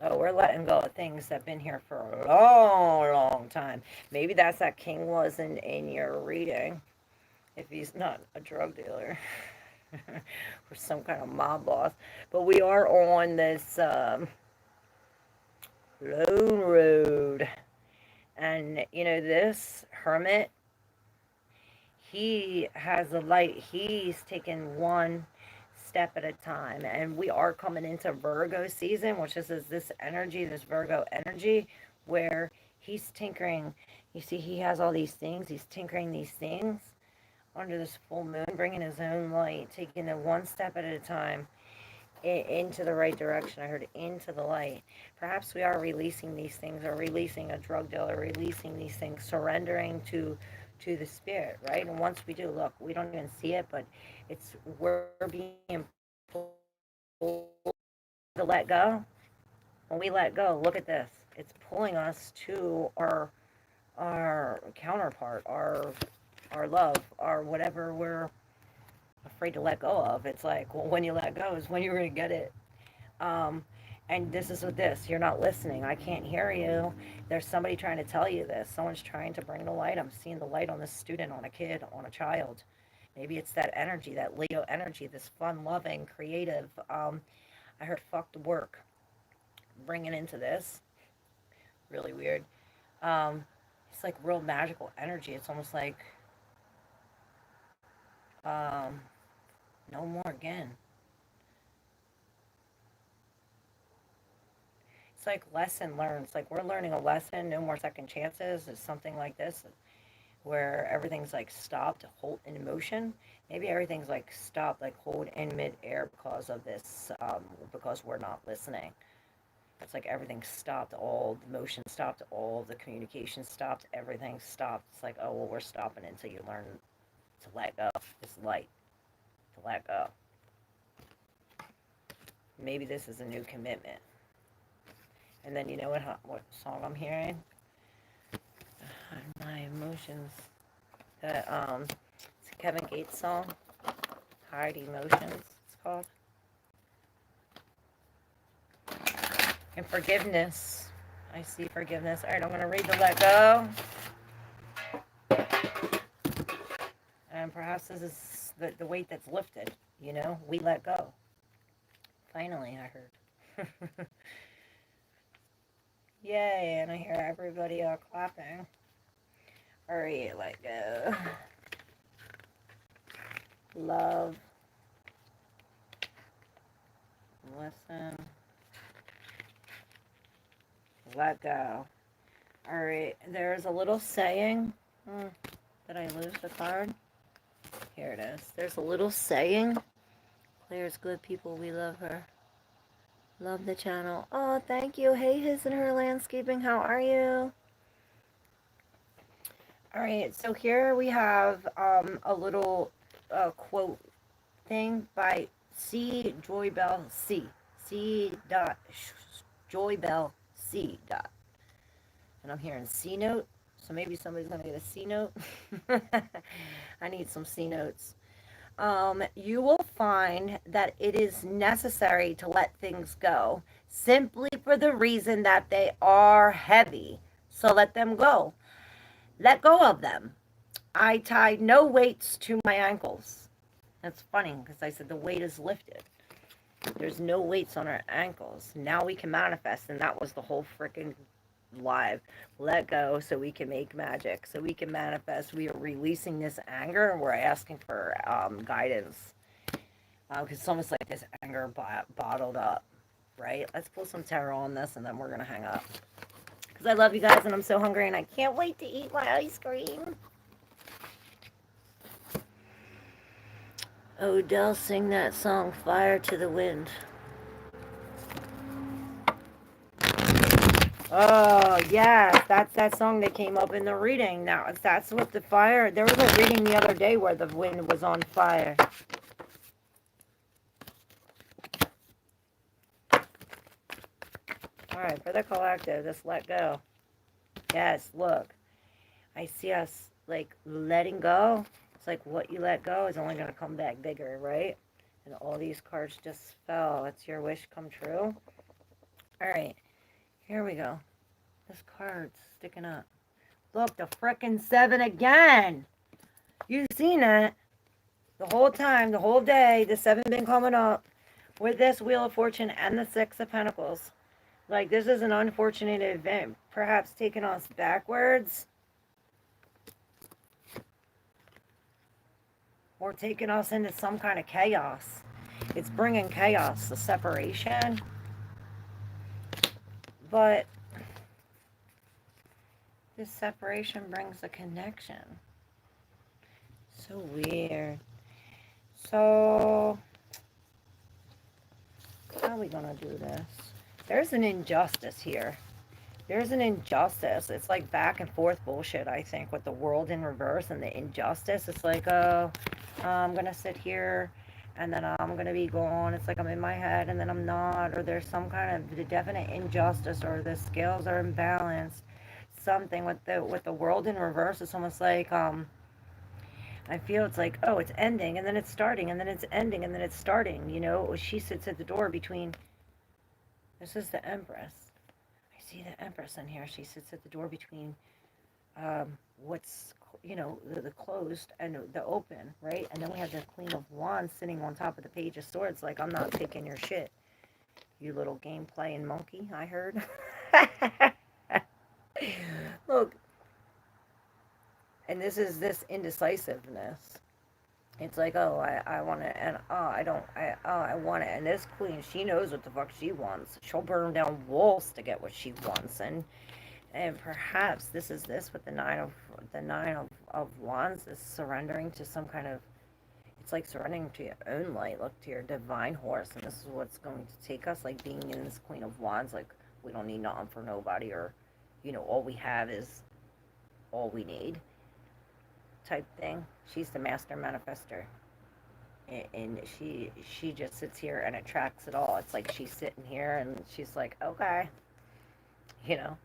Oh, we're letting go of things that have been here for a long, long time. Maybe that's that king wasn't in your reading. If he's not a drug dealer or some kind of mob boss. But we are on this lone road. And, this hermit, he has a light. He's taken one step at a time. And we are coming into Virgo season, which is this energy, this Virgo energy, where he's tinkering. You see, he has all these things. He's tinkering these things under this full moon, bringing his own light, taking it one step at a time into the right direction. I heard into the light. Perhaps we are releasing these things, or releasing a drug dealer, releasing these things, surrendering to the spirit, right? And once we do, look, we don't even see it, but we're being pulled to let go. When we let go, look at this. It's pulling us to our counterpart, our love, our whatever afraid to let go of. It's like, well, when you let go is when you're going to get it. Um, and this is with this. You're not listening. I can't hear you. There's somebody trying to tell you this. Someone's trying to bring the light. I'm seeing the light on this student, on a kid, on a child. Maybe it's that energy, that Leo energy, this fun, loving, creative. I heard fuck the work. Bringing into this. Really weird. Um, it's like real magical energy. It's almost like um, no more again. It's like lesson learned. It's like we're learning a lesson. No more second chances. It's something like this where everything's like stopped, hold in motion. Maybe everything's like stopped, like hold in midair because of this, because we're not listening. It's like everything stopped, all the motion stopped, all the communication stopped, everything stopped. It's like, oh, well, we're stopping until you learn to let go. It's light, to let go. Maybe this is a new commitment. And then you know what song I'm hearing? My emotions. That it's a Kevin Gates song. Hide Emotions, it's called. And forgiveness. I see forgiveness. All right, I'm going to read the let go. And perhaps this is the weight that's lifted. You know, we let go. Finally, I heard. Yay, and I hear everybody clapping. All right, let go. Love. Listen. Let go. All right, there's a little saying. Did I lose the card? Here it is. There's a little saying. Claire's good, people. We love her. Love the channel. Oh, thank you. Hey, his and her landscaping. How are you? All right, so here we have a little quote thing by C. Joybell C. C. Dot Joybell C. Dot. And I'm hearing C note, so maybe somebody's gonna get a C note. I need some C notes. You will find that it is necessary to let things go simply for the reason that they are heavy. So let them go. Let go of them. I tied no weights to my ankles. That's funny because I said the weight is lifted. There's no weights on our ankles. Now we can manifest, and that was the whole freaking live. Let go so we can make magic, so we can manifest. We are releasing this anger, and we're asking for guidance. Because it's almost like this anger bottled up, right? Let's pull some tarot on this, and then we're going to hang up. Because I love you guys, and I'm so hungry, and I can't wait to eat my ice cream. Odell, sing that song, Fire to the Wind. Oh, yes, that's that song that came up in the reading. Now, that's what the fire, there was a reading the other day where the wind was on fire. All right, for the collective, just let go. Yes, look, I see us, like, letting go. It's like what you let go is only going to come back bigger, right? And all these cards just fell. It's your wish come true. All right, here we go. This card's sticking up. Look, the frickin' 7 again. You've seen it. The whole time, the whole day, the 7 been coming up with this Wheel of Fortune and the 6 of Pentacles. Like, this is an unfortunate event, perhaps taking us backwards. Or taking us into some kind of chaos. It's bringing chaos, the separation. But this separation brings a connection. So weird. So, how are we going to do this? There's an injustice here. There's an injustice. It's like back and forth bullshit, I think, with the world in reverse and the injustice. It's like, oh, I'm going to sit here and then I'm going to be gone. It's like I'm in my head and then I'm not. Or there's some kind of definite injustice or the scales are imbalanced. Something with the world in reverse. It's almost like, I I feel it's like, oh, it's ending, and then it's starting, and then it's ending, and then it's starting. You know, she sits at the door between. This is the Empress. I see the Empress in here. She sits at the door between what's, the closed and the open, right? And then we have the Queen of Wands sitting on top of the Page of Swords, like, I'm not taking your shit, you little game playing monkey, I heard. Look, and this is this indecisiveness. It's like, oh, I want it, and oh, I don't, I want it. And this queen, she knows what the fuck she wants. She'll burn down walls to get what she wants. And perhaps this is this with the nine of wands is surrendering to some kind of, it's like surrendering to your own light. Look, to your divine horse, and this is what's going to take us. Like being in this Queen of Wands, like we don't need nothing for nobody, or all we have is all we need type thing. She's the master manifester, and she just sits here and attracts it all. It's like she's sitting here and she's like, okay, you know,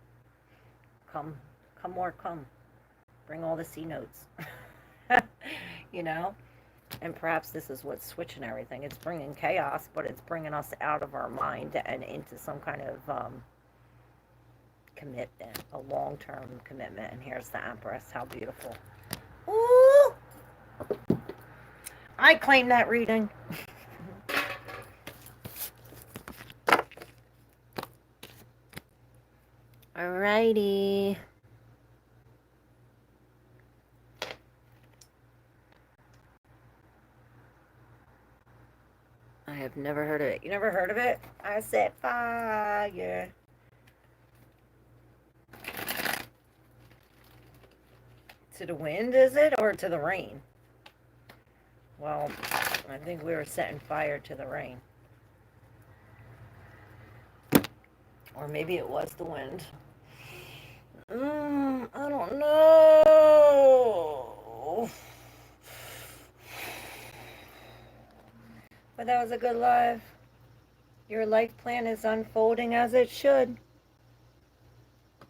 come, come, bring all the C notes, you know. And perhaps this is what's switching everything. It's bringing chaos, but it's bringing us out of our mind and into some kind of commitment, a long-term commitment. And here's the Empress. How beautiful. Ooh! I claim that reading. Alrighty. I have never heard of it. You never heard of it? I set fire. To the wind, is it? Or to the rain? Well, I think we were setting fire to the rain. Or maybe it was the wind. I don't know. But that was a good live. Your life plan is unfolding as it should.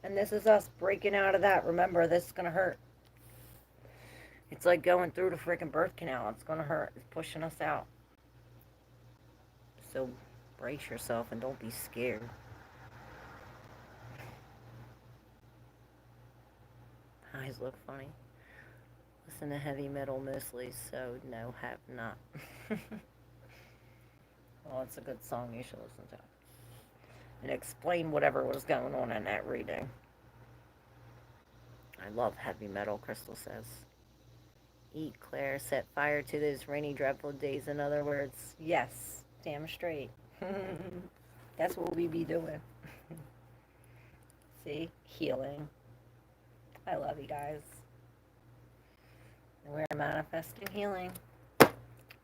And this is us breaking out of that. Remember, this is going to hurt. It's like going through the freaking birth canal. It's going to hurt. It's pushing us out. So brace yourself and don't be scared. Eyes look funny. Listen to heavy metal mostly, so no, have not. Well, it's a good song. You should listen to it. And explain whatever was going on in that reading. I love heavy metal, Crystal says. Eat, Claire. Set fire to those rainy, dreadful days. In other words, yes. Damn straight. That's what we be doing. See? Healing. I love you guys. And we're manifesting healing.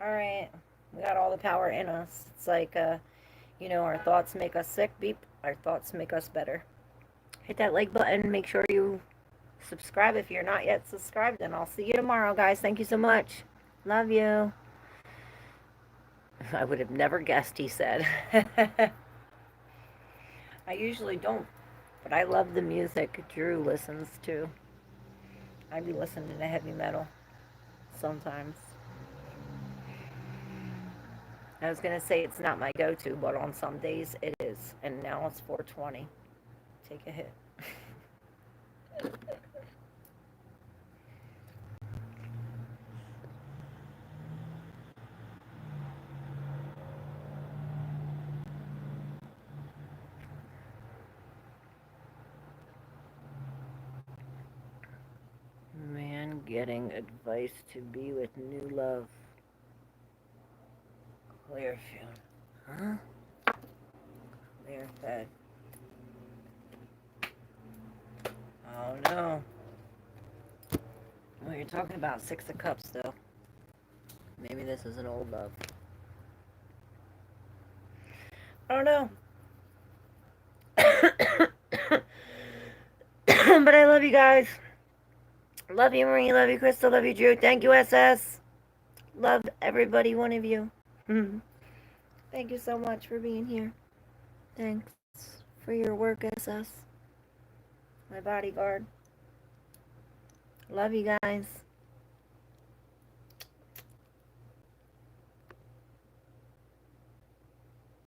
Alright. We got all the power in us. It's like, our thoughts make us sick. Beep. Our thoughts make us better. Hit that like button. Make sure you subscribe if you're not yet subscribed. And I'll see you tomorrow, guys. Thank you so much. Love you. I would have never guessed, he said. I usually don't, but I love the music Drew listens to. I be listening to heavy metal sometimes. I was going to say it's not my go-to, but on some days it is. And now it's 4:20. Take a hit. Man getting advice to be with new love. Clearfield. Huh? Clear fed. Oh no. Well, you're talking about Six of Cups, though. Maybe this is an old love. I don't know. But I love you guys. Love you, Marie. Love you, Crystal. Love you, Drew. Thank you, SS. Love everybody, one of you. Thank you so much for being here. Thanks for your work, SS. My bodyguard. Love you guys.